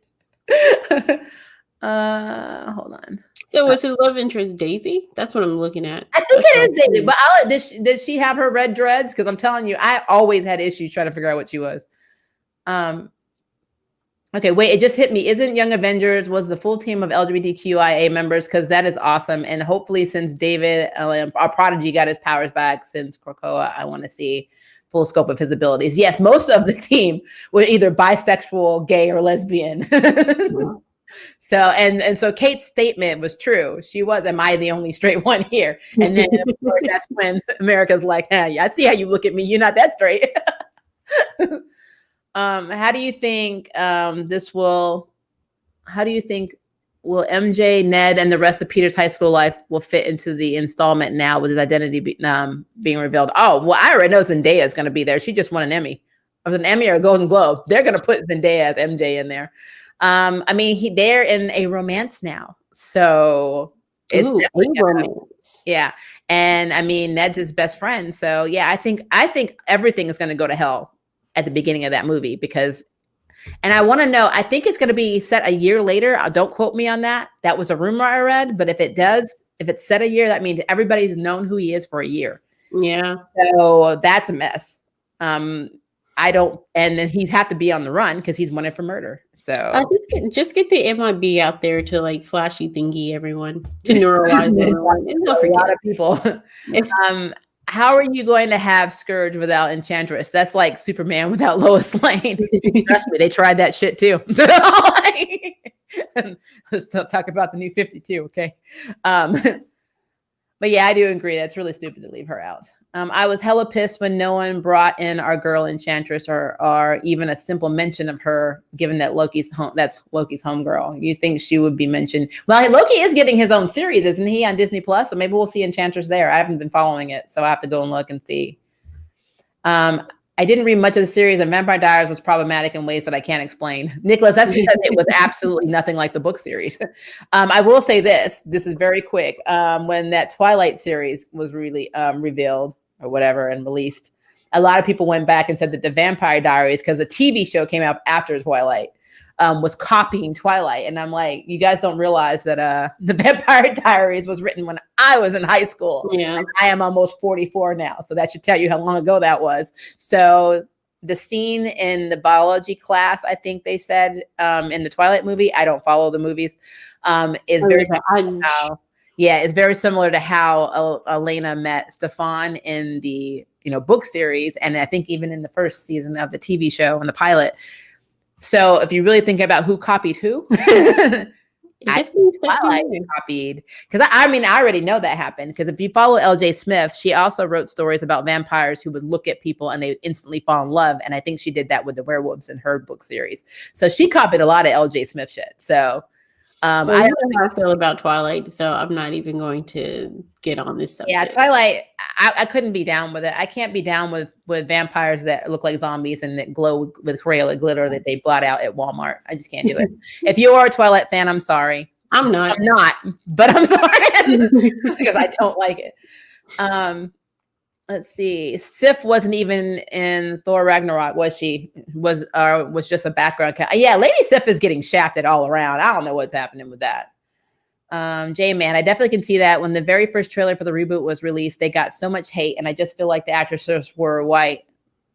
Hold on. So was his love interest Daisy? That's what I'm looking at. I think it is Daisy, but did she have her red dreads? Because I'm telling you, I always had issues trying to figure out what she was. Okay, wait, it just hit me. Isn't Young Avengers was the full team of LGBTQIA members? Because that is awesome. And hopefully since David, our prodigy, got his powers back since Krakoa, I want to see full scope of his abilities. Yes, most of the team were either bisexual, gay, or lesbian. So, and so Kate's statement was true. She was, am I the only straight one here? And then of course, that's when America's like, hey, I see how you look at me. You're not that straight. How do you think how do you think will MJ, Ned, and the rest of Peter's high school life will fit into the installment now with his identity being revealed? Oh, well, I already know Zendaya is going to be there. She just won an Emmy. Or an Emmy or a Golden Globe. They're going to put Zendaya as MJ in there. I mean, they're in a romance now. So it's definitely a romance. Yeah. And I mean, Ned's his best friend. So yeah, I think everything is going to go to hell at the beginning of that movie because, and I want to know, I think it's going to be set a year later. Don't quote me on that. That was a rumor I read, but if it's set a year, that means everybody's known who he is for a year. Yeah. So that's a mess. And then he'd have to be on the run because he's wanted for murder. So just get the MIB out there to like flashy thingy everyone to neuralize everyone. And don't forget. A lot of people. How are you going to have Scourge without Enchantress? That's like Superman without Lois Lane. Trust me, they tried that shit too. Let's talk about the new 52, okay? But yeah, I do agree. That's really stupid to leave her out. I was hella pissed when no one brought in our girl Enchantress or even a simple mention of her, given that that's Loki's homegirl. You think she would be mentioned? Well, Loki is getting his own series, isn't he, on Disney Plus? So maybe we'll see Enchantress there. I haven't been following it, so I have to go and look and see. I didn't read much of the series, and Vampire Diaries was problematic in ways that I can't explain. Nicholas, that's because it was absolutely nothing like the book series. I will say this is very quick. When that Twilight series was really revealed or whatever and released, a lot of people went back and said that the Vampire Diaries, because the TV show came out after Twilight, was copying Twilight. And I'm like, you guys don't realize that the Vampire Diaries was written when I was in high school. Yeah. I am almost 44 now. So that should tell you how long ago that was. So the scene in the biology class, I think they said in the Twilight movie, I don't follow the movies, is very it's very similar to how Elena met Stefan in the book series. And I think even in the first season of the TV show and the pilot. So if you really think about who copied who, I think Twilight copied, because I mean, I already know that happened, because if you follow LJ Smith, she also wrote stories about vampires who would look at people and they instantly fall in love. And I think she did that with the werewolves in her book series. So she copied a lot of LJ Smith shit. So I don't know how I feel about Twilight, so I'm not even going to get on this subject. Yeah, Twilight, I couldn't be down with it. I can't be down with vampires that look like zombies and that glow with Crayola glitter that they blot out at Walmart. I just can't do it. If you are a Twilight fan, I'm sorry. I'm not, but I'm sorry because I don't like it. Let's see. Sif wasn't even in Thor Ragnarok, was she? Was just a background. Yeah, Lady Sif is getting shafted all around. I don't know what's happening with that. J-Man, I definitely can see that. When the very first trailer for the reboot was released, they got so much hate, and I just feel like the actresses were white.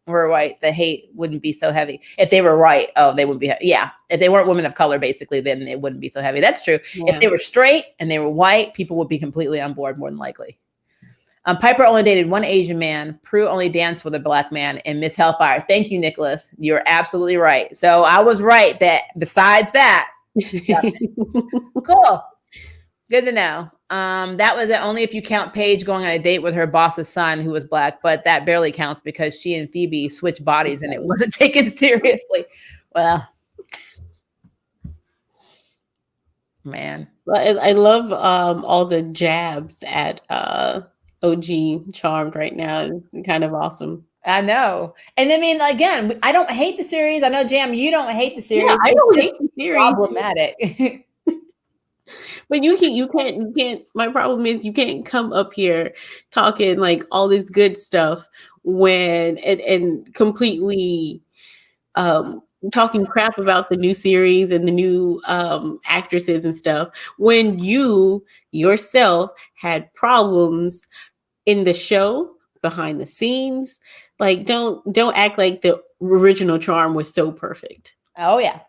The hate wouldn't be so heavy. If they were white, they would be. Yeah, if they weren't women of color, basically, then it wouldn't be so heavy. That's true. Yeah. If they were straight and they were white, people would be completely on board, more than likely. Piper only dated one Asian man. Prue only danced with a black man. And Miss Hellfire. Thank you, Nicholas. You're absolutely right. So I was right that besides that, cool. Good to know. That was only if you count Paige going on a date with her boss's son who was black, but that barely counts because she and Phoebe switched bodies and it wasn't taken seriously. Well, man. I love all the jabs at OG Charmed right now. It's kind of awesome. I know. And I mean, again, I don't hate the series. I know, Jam, you don't hate the series. Yeah, I It's don't just hate the series. problematic. But you can't. My problem is you can't come up here talking like all this good stuff when and completely talking crap about the new series and the new actresses and stuff when you yourself had problems in the show behind the scenes. Like don't act like the original Charm was so perfect. Oh yeah.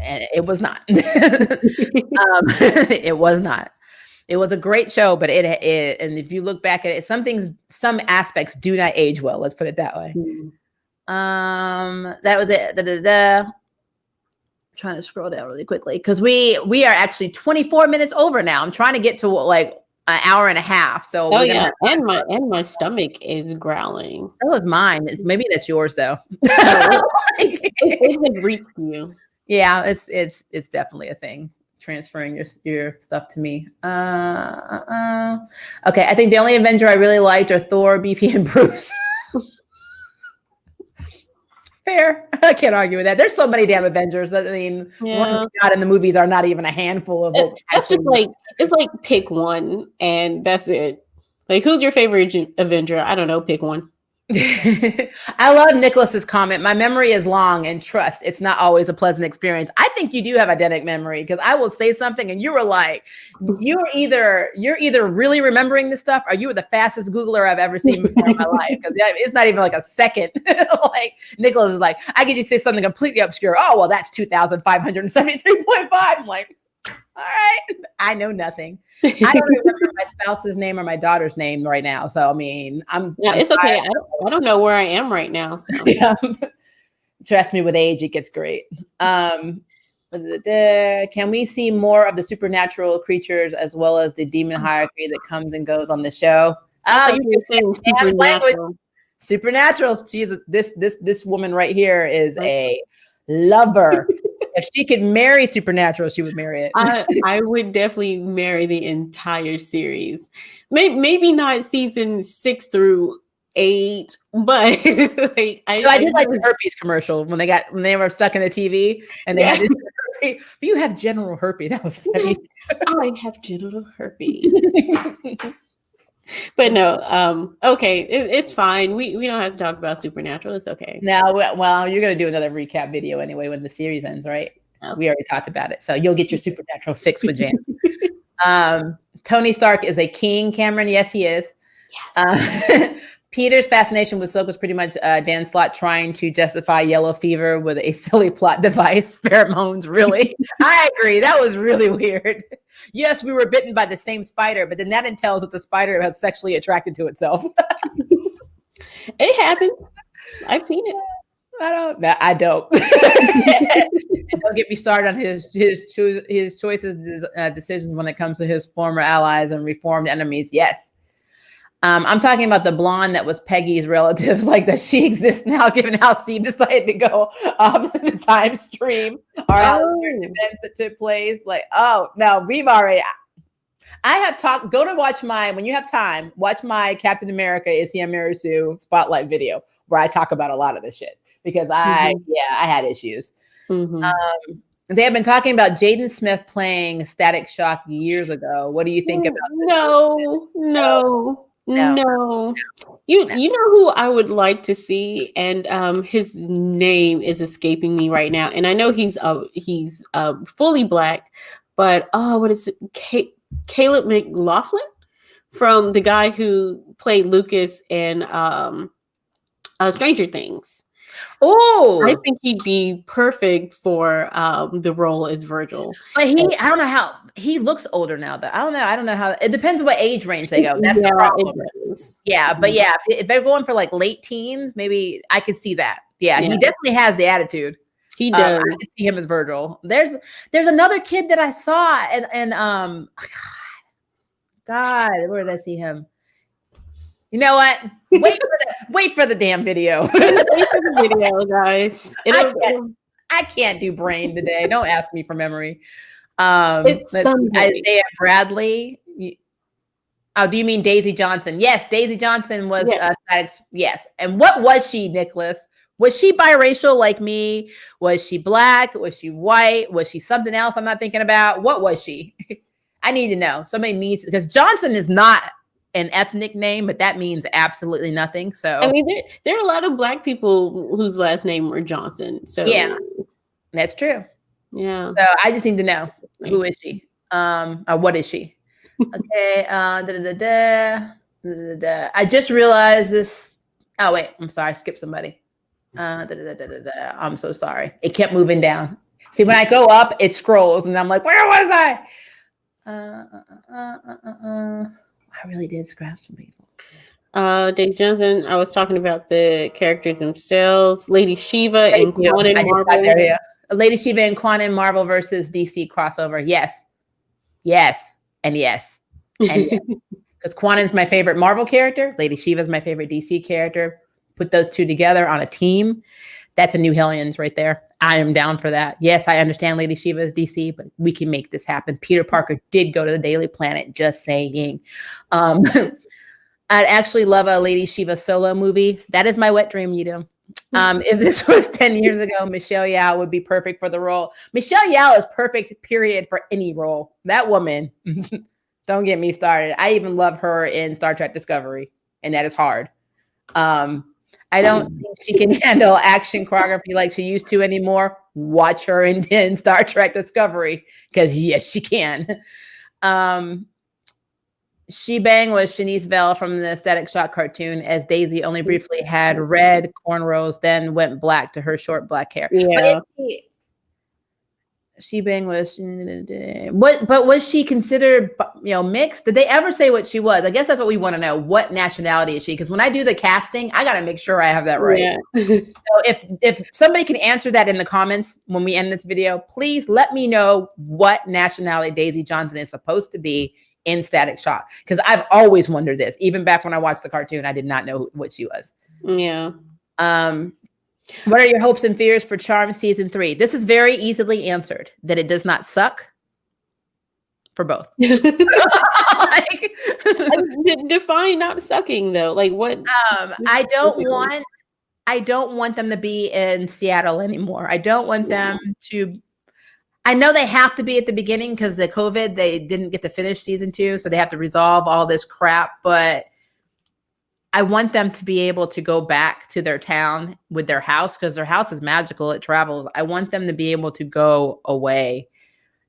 And it was not. It was not. It was a great show, but it and if you look back at it, some aspects do not age well. Let's put it that way. That was it. Trying to scroll down really quickly because we are actually 24 minutes over now. I'm trying to get to like an hour and a half. So and my stomach is growling. That was mine. Maybe that's yours though. It has reached you. Yeah, it's definitely a thing. Transferring your stuff to me. Okay, I think the only Avenger I really liked are Thor, BP, and Bruce. Fair. I can't argue with that. There's so many damn Avengers. That, I mean, the ones we got in the movies are not even a handful of. That's just like it's like pick one and that's it. Like, who's your favorite Avenger? I don't know. Pick one. I love Nicholas's comment. My memory is long, and trust, it's not always a pleasant experience. I think you do have eidetic memory because I will say something, and you were like, you're either really remembering this stuff, or you were the fastest Googler I've ever seen before in my life. Because it's not even like a second. Like Nicholas is like, I could just say something completely obscure. Oh well, that's 2,573.5. I'm like, all right, I know nothing. I don't remember my spouse's name or my daughter's name right now. So I mean, it's okay. I don't know where I am right now. So. Yeah. Trust me, with age, it gets great. Can we see more of the supernatural creatures as well as the demon hierarchy that comes and goes on the show? Oh, you were saying supernatural. Supernatural. She's this woman right here is a lover. If she could marry Supernatural, she would marry it. I would definitely marry the entire series. Maybe not season 6 through 8, but like, I did like the herpes commercial when they were stuck in the TV and they had this herpes. But you have genital herpes. That was funny. I have genital herpes. But no, okay, it's fine. We don't have to talk about Supernatural. It's okay. No, well, you're gonna do another recap video anyway when the series ends, right? Oh. We already talked about it, so you'll get your Supernatural fix with Jan. Tony Stark is a king, Cameron. Yes, he is. Yes. Peter's fascination with Silk was pretty much Dan Slott trying to justify yellow fever with a silly plot device. Pheromones, really? I agree. That was really weird. Yes, we were bitten by the same spider, but then that entails that the spider was sexually attracted to itself. It happens. I've seen it. I don't. Don't get me started on his choices, decisions when it comes to his former allies and reformed enemies. Yes. I'm talking about the blonde that was Peggy's relatives, like that she exists now, given how Steve decided to go the time stream or how events that took place. Like, oh no, we've already. I have talked. Go to watch when you have time, watch my Captain America Is He a Marisu spotlight video where I talk about a lot of this shit because I had issues. Mm-hmm. They have been talking about Jaden Smith playing Static Shock years ago. What do you think about this? No. You know who I would like to see, and his name is escaping me right now. And I know he's fully Black, but what is it? Caleb McLaughlin from the guy who played Lucas in Stranger Things. Oh, I think he'd be perfect for the role as Virgil. But I don't know how he looks older now. Though I don't know how. It depends what age range they go. That's the problem. Yeah, but yeah, if they're going for like late teens, maybe I could see that. Yeah, he definitely has the attitude. He does. I can see him as Virgil. There's another kid that I saw, and God, where did I see him? You know what? Wait for the damn video. Wait for the video, guys. I can't do brain today. Don't ask me for memory. It's Isaiah Bradley. Oh, do you mean Daisy Johnson? Yes, Daisy Johnson was yes. And what was she, Nicholas? Was she biracial like me? Was she black? Was she white? Was she something else I'm not thinking about? What was she? I need to know. Somebody needs, because Johnson is not an ethnic name, but that means absolutely nothing. So I mean, there are a lot of Black people whose last name were Johnson. So yeah, that's true. Yeah. So I just need to know, who is she? Or what is she? Okay. I just realized this. Oh wait, I'm sorry. I skipped somebody. I'm so sorry. It kept moving down. See, when I go up, it scrolls, and I'm like, where was I? I really did scratch some people. Dave Johnson, I was talking about the characters themselves. Lady Shiva and Quan in Marvel. Lady Shiva and Quan in Marvel versus DC crossover. Yes. Yes. And yes. And yes. Because Quan is my favorite Marvel character. Lady Shiva is my favorite DC character. Put those two together on a team. That's a New Hellions right there. I am down for that. Yes, I understand Lady Shiva is DC, but we can make this happen. Peter Parker did go to the Daily Planet, just saying. I'd actually love a Lady Shiva solo movie. That is my wet dream, Yudo. If this was 10 years ago, Michelle Yeoh would be perfect for the role. Michelle Yeoh is perfect, period, for any role. That woman, don't get me started. I even love her in Star Trek Discovery, and that is hard. I don't think she can handle action choreography like she used to anymore. Watch her in Star Trek Discovery, because yes, she can. She-Bang was Shanice Bell from the Static Shock cartoon, as Daisy only briefly had red cornrows, then went black to her short black hair. Yeah. She-Bang was but was she considered, mixed? Did they ever say what she was? I guess that's what we want to know. What nationality is she? Because when I do the casting, I got to make sure I have that right. Yeah. So if somebody can answer that in the comments when we end this video, please let me know what nationality Daisy Johnson is supposed to be in Static Shock, because I've always wondered this. Even back when I watched the cartoon, I did not know what she was. Yeah. What are your hopes and fears for Charmed season 3? This is very easily answered. That it does not suck. For both. Define not sucking though. Like what? I don't want them to be in Seattle anymore. I don't want them to. I know they have to be at the beginning because the COVID, they didn't get to finish season 2. So they have to resolve all this crap. But I want them to be able to go back to their town with their house, because their house is magical. It travels. I want them to be able to go away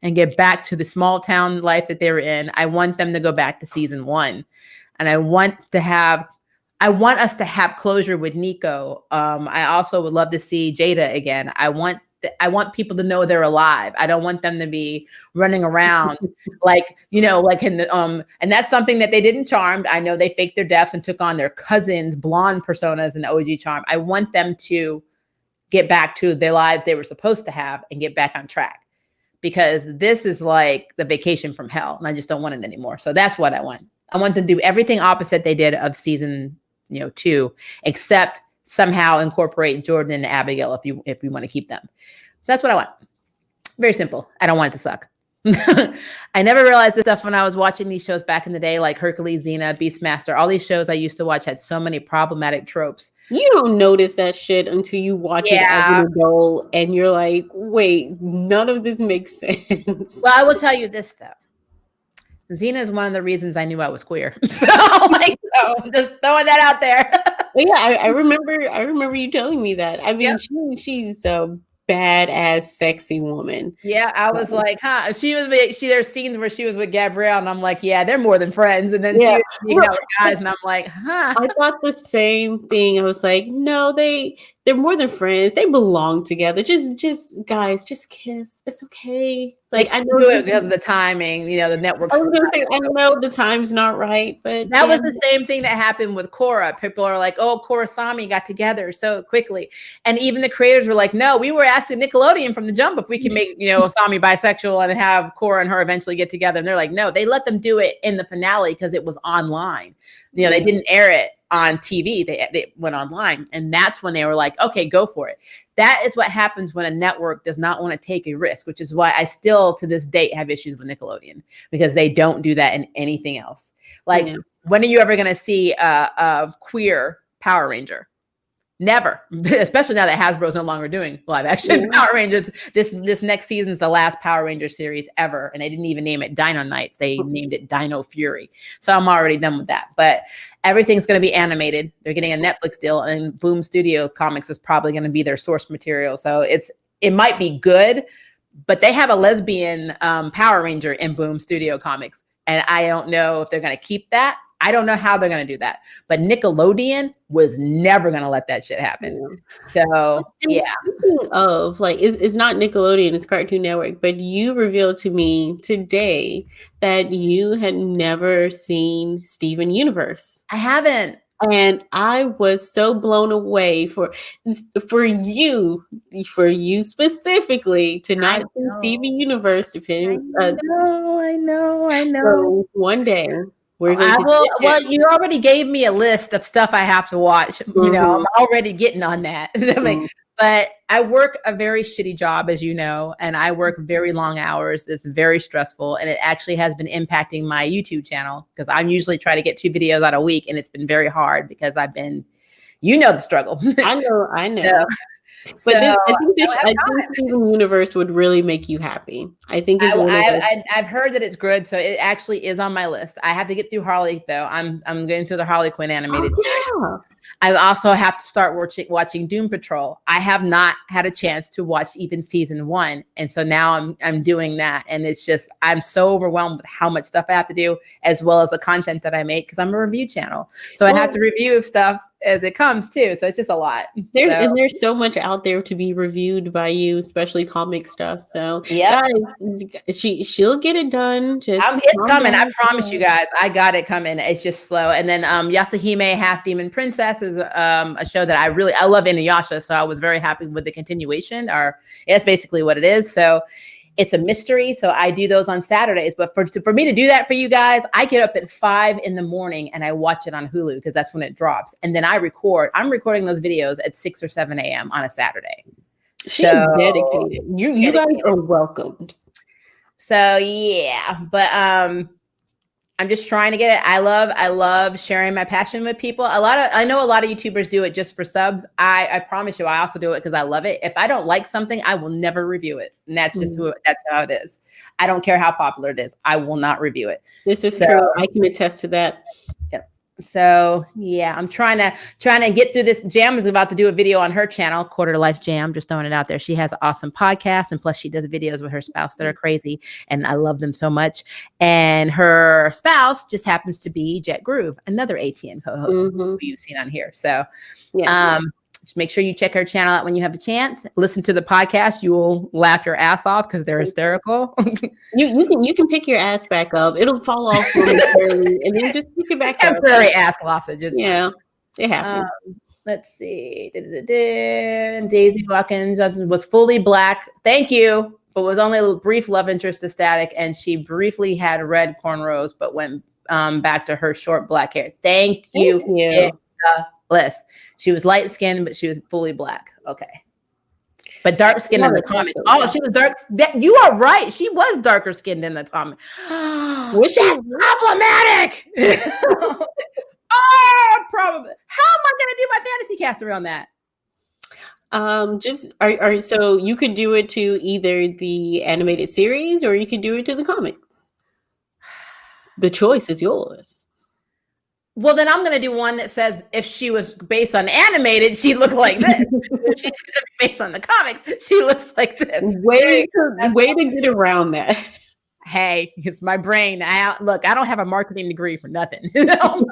and get back to the small town life that they were in. I want them to go back to season 1. And I want us to have closure with Nico. I also would love to see Jada again. I want people to know they're alive. I don't want them to be running around like in the, and that's something that they did in Charmed. I know they faked their deaths and took on their cousins' blonde personas in the OG Charm. I want them to get back to their lives they were supposed to have and get back on track, because this is like the vacation from hell, and I just don't want it anymore. So that's what I want. I want them to do everything opposite they did of season 2, except somehow incorporate Jordan and Abigail if you want to keep them. So that's what I want. Very simple. I don't want it to suck. I never realized this stuff when I was watching these shows back in the day, like Hercules, Xena, Beastmaster. All these shows I used to watch had so many problematic tropes. You don't notice that shit until you watch it as an adult and you're like, wait, none of this makes sense. Well, I will tell you this though. Xena is one of the reasons I knew I was queer. So just throwing that out there. Yeah, I remember you telling me that. I mean, she's a badass, sexy woman. Yeah, I was like, huh? There's scenes where she was with Gabrielle, and I'm like, yeah, they're more than friends. And then she was hanging out with guys, and I'm like, huh? I thought the same thing. I was like, no, they're more than friends. They belong together. Just guys, just kiss. It's okay. Like, I know it because of the timing, the network. I know the time's not right, but that was the same thing that happened with Korra. People are like, oh, Korra Sami got together so quickly. And even the creators were like, no, we were asking Nickelodeon from the jump if we can make, Asami bisexual and have Cora and her eventually get together. And they're like, no, they let them do it in the finale because it was online. They didn't air it on TV. They went online. And that's when they were like, okay, go for it. That is what happens when a network does not want to take a risk, which is why I still to this date have issues with Nickelodeon, because they don't do that in anything else. Like, when are you ever going to see a queer Power Ranger? Never, especially now that Hasbro's no longer doing live action Power Rangers. This next season is the last Power Ranger series ever, and they didn't even name it Dino Knights. They named it Dino Fury. So I'm already done with that. But everything's going to be animated. They're getting a Netflix deal, and Boom Studio Comics is probably going to be their source material. So it might be good, but they have a lesbian Power Ranger in Boom Studio Comics, and I don't know if they're going to keep that. I don't know how they're going to do that, but Nickelodeon was never going to let that shit happen. So, yeah. Speaking of, like, it's not Nickelodeon, it's Cartoon Network, but you revealed to me today that you had never seen Steven Universe. I haven't. And I was so blown away for you specifically to not see Steven Universe. I know. So one day. Well, you already gave me a list of stuff I have to watch. I'm already getting on that. But I work a very shitty job, as you know, and I work very long hours. It's very stressful, and it actually has been impacting my YouTube channel because I'm usually trying to get 2 videos out a week, and it's been very hard because I've been, the struggle. I know. I think Steven Universe would really make you happy. I think I've heard that it's good, so it actually is on my list. I have to get through Harley though. I'm getting through the Harley Quinn animated series. I also have to start watching Doom Patrol. I have not had a chance to watch even season 1, and so now I'm doing that, and it's just I'm so overwhelmed with how much stuff I have to do, as well as the content that I make because I'm a review channel. So I have to review stuff as it comes too. So it's just a lot. There's so much out there to be reviewed by you, especially comic stuff. So guys, she'll get it done. It's coming. I promise you guys. I got it coming. It's just slow. And then Yasahime Half Demon Princess is a show that I love Inuyasha, so I was very happy with the continuation. That's basically what it is. So it's a mystery. So I do those on Saturdays. But for me to do that for you guys, I get up at 5 a.m. and I watch it on Hulu because that's when it drops. And then I record. I'm recording those videos at 6 or 7 a.m. on a Saturday. She's dedicated. You guys are welcomed. So yeah, but I'm just trying to get it. I love sharing my passion with people. I know a lot of YouTubers do it just for subs. I promise you, I also do it because I love it. If I don't like something, I will never review it. And that's just that's how it is. I don't care how popular it is. I will not review it. This is true. I can attest to that. Yep. So yeah, I'm trying to get through this. Jam is about to do a video on her channel, Quarter to Life Jam. Just throwing it out there. She has an awesome podcast, and plus she does videos with her spouse that are crazy, and I love them so much. And her spouse just happens to be Jet Groove, another ATN co-host who you've seen on here. So, just make sure you check her channel out when you have a chance. Listen to the podcast; you will laugh your ass off because they're hysterical. You can pick your ass back up. It'll fall off momentarily, and then just pick it back up. Temporary ass losses. Yeah, it happens. Let's see. Daisy Watkins was fully black. Thank you, but was only a brief love interest to Static, and she briefly had red cornrows, but went back to her short black hair. Thank you. List. She was light skinned, but she was fully black. Okay. But dark skinned in the comic. Oh, she was dark. You are right. She was darker skinned in the comic. Was she problematic? Probably. How am I going to do my fantasy cast around that? So you could do it to either the animated series or you could do it to the comic. The choice is yours. Well, then I'm going to do one that says if she was based on animated, she looked like this. If she's going to be based on the comics, she looks like this. Way to get around that. Hey, it's my brain. I don't have a marketing degree for nothing. Well,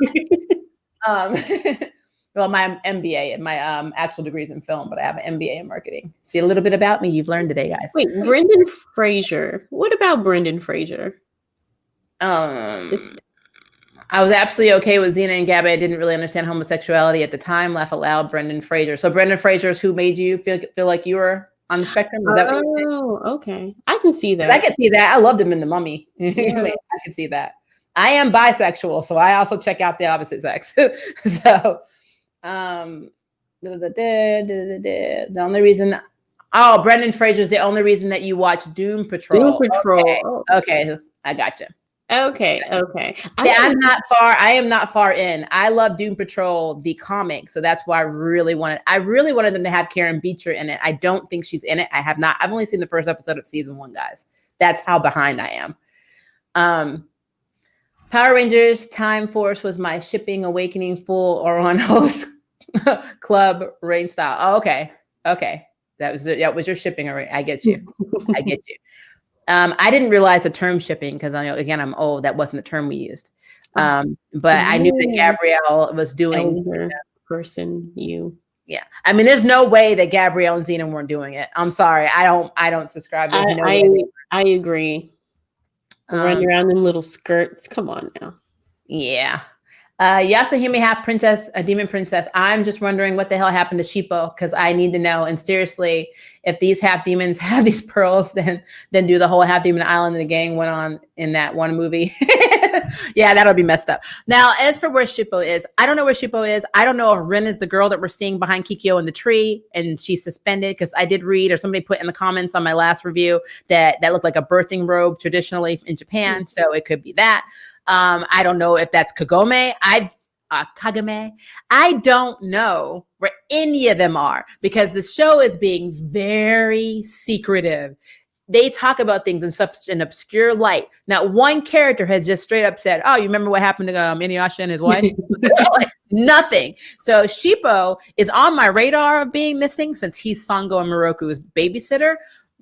my MBA and my actual degrees in film, but I have an MBA in marketing. See a little bit about me. You've learned today, guys. Wait, Brendan Fraser. What about Brendan Fraser? I was absolutely okay with Xena and Gabby. I didn't really understand homosexuality at the time. Laugh aloud, Brendan Fraser. So Brendan Fraser is who made you feel like you were on the spectrum? Is that what you think? Oh, okay. I can see that. I can see that. I loved him in The Mummy. Yeah. I can see that. I am bisexual, so I also check out the opposite sex. So, the only reason, Brendan Fraser is the only reason that you watch Doom Patrol. Doom Patrol. Okay, I gotcha. Okay. Yeah, I am not far in. I love Doom Patrol, the comic, so that's why I really wanted them to have Karen Beecher in it. I don't think she's in it. I've only seen the first episode of season 1, guys. That's how behind I am. Power Rangers Time Force was my shipping awakening full or on host club range style. Oh, okay. That was your shipping array. I get you. I didn't realize the term shipping because I know, again, I'm old. That wasn't the term we used. But I knew that Gabrielle was doing person. Yeah. I mean, there's no way that Gabrielle and Xena weren't doing it. I'm sorry. I don't subscribe. I agree. Running around in little skirts. Come on now. Yeah. Yasahime half princess, a demon princess. I'm just wondering what the hell happened to Shippo because I need to know. And seriously, if these half demons have these pearls, then do the whole half demon island and the gang went on in that one movie. Yeah, that'll be messed up. Now, as for where Shippo is, I don't know where Shippo is. I don't know if Rin is the girl that we're seeing behind Kikyo in the tree and she's suspended because I did read or somebody put in the comments on my last review that looked like a birthing robe traditionally in Japan. So it could be that. I don't know if that's Kagome. Kagame. I don't know where any of them are because the show is being very secretive. They talk about things in such an obscure light. Now, one character has just straight up said, "Oh, you remember what happened to Inuyasha and his wife?" Like, nothing. So Shippo is on my radar of being missing since he's Sango and Miroku's babysitter.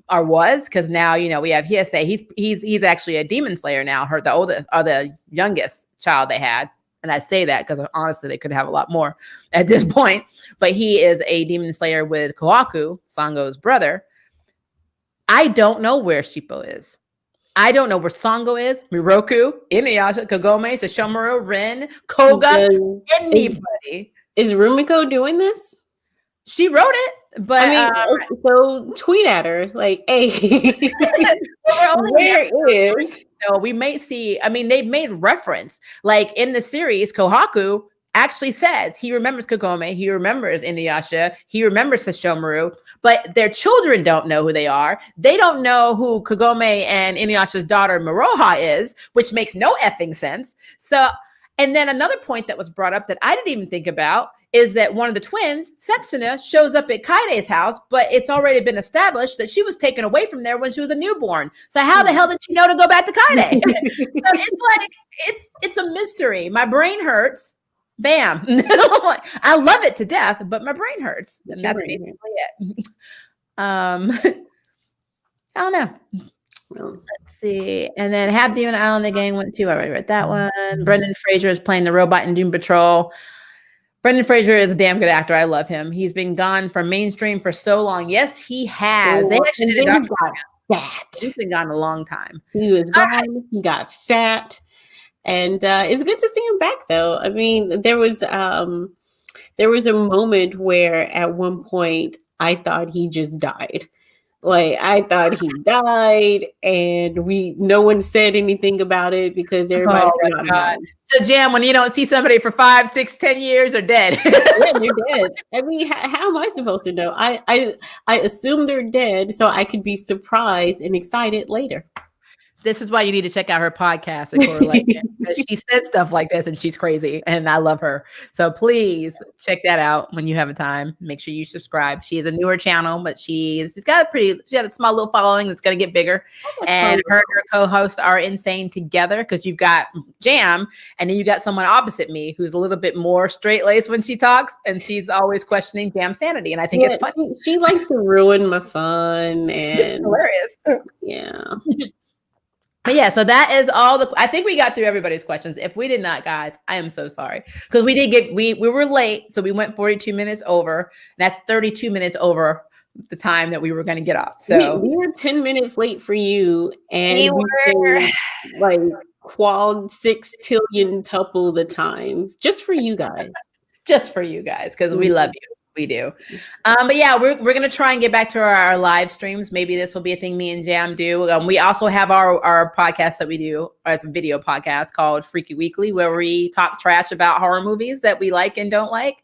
Or was, because now we have Hiase. He's actually a demon slayer now. The oldest or the youngest child they had, and I say that because honestly they could have a lot more at this point. But he is a demon slayer with Kohaku, Sango's brother. I don't know where Shippo is. I don't know where Sango is, Miroku, Inuyasha, Kagome, Sesshomaru, Rin, Koga, anybody. Is Rumiko doing this? She wrote it. But I mean, so tweet at her, like, hey, where is? No, we may see. I mean, they've made reference, like in the series, Kohaku actually says he remembers Kagome, he remembers Inuyasha, he remembers Sesshomaru, but their children don't know who they are. They don't know who Kagome and Inuyasha's daughter Miroha is, which makes no effing sense. So, and then another point that was brought up that I didn't even think about is that one of the twins, Setsuna, shows up at Kaide's house, but it's already been established that she was taken away from there when she was a newborn. So how the hell did she know to go back to Kaide? So it's like, it's a mystery. My brain hurts. Bam. I love it to death, but my brain hurts. And that's basically it. I don't know. Let's see. And then Half Demon Island, the gang went to. I already read that one. Brendan Fraser is playing the robot in Doom Patrol. Brendan Fraser is a damn good actor. I love him. He's been gone from mainstream for so long. Yes, he has. They actually did a documentary. He's been gone a long time. He was gone. He got fat. And it's good to see him back, though. I mean, there was a moment where at one point I thought he just died. Like, I thought he died, and no one said anything about it because everybody forgot about him. So, Jam, when you don't see somebody for 5, 6, 10 years, they're dead. Yeah, they're dead. I mean, how am I supposed to know? I assume they're dead so I could be surprised and excited later. This is why you need to check out her podcast, because she says stuff like this and she's crazy and I love her. So please check that out when you have a time. Make sure you subscribe. She is a newer channel, but she's got a small little following that's going to get bigger. And her co-host are insane together because you've got Jam and then you got someone opposite me who's a little bit more straight-laced when she talks and she's always questioning Jam's sanity. And I think it's funny. She likes to ruin my fun and it's hilarious. Yeah. But yeah, so that is all I think we got through everybody's questions. If we did not, guys, I am so sorry. Because we were late, so we went 42 minutes over. That's 32 minutes over the time that we were going to get off. So we were 10 minutes late for you, and we were like quad 6 trillion tuple the time just for you guys. Just for you guys, because we love you. We do. But yeah, we're going to try and get back to our live streams. Maybe this will be a thing me and Jam do. We also have our podcast that we do as a video podcast called Freaky Weekly, where we talk trash about horror movies that we like and don't like.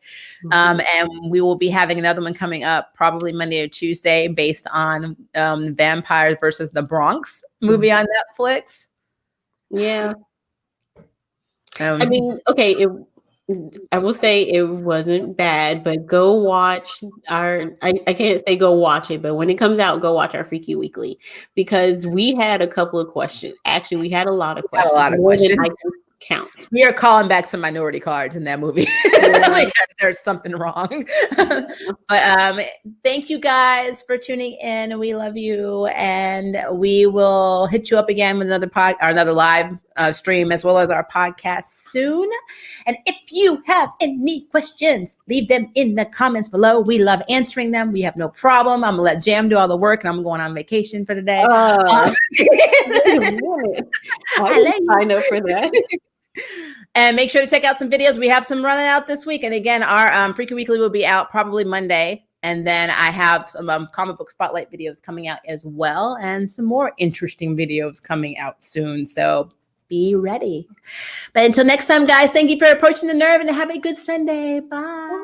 And we will be having another one coming up probably Monday or Tuesday based on Vampires versus the Bronx movie on Netflix. Yeah. I mean, okay, I will say it wasn't bad, but go watch I can't say go watch it, but when it comes out, go watch our Freaky Weekly, because we had a couple of questions. Actually, we had a lot of questions. More than I can count. We are calling back some minority cards in that movie. Like, there's something wrong. But thank you guys for tuning in. We love you, and we will hit you up again with another live stream, as well as our podcast soon. And if you have any questions, leave them in the comments below. We love answering them. We have no problem. I'm gonna let Jam do all the work, and I'm going on vacation for the day. I sign up for that. And make sure to check out some videos. We have some running out this week. And again, our Freaky Weekly will be out probably Monday. And then I have some comic book spotlight videos coming out as well, and some more interesting videos coming out soon. So be ready. But until next time, guys, thank you for approaching the nerve, and have a good Sunday. Bye.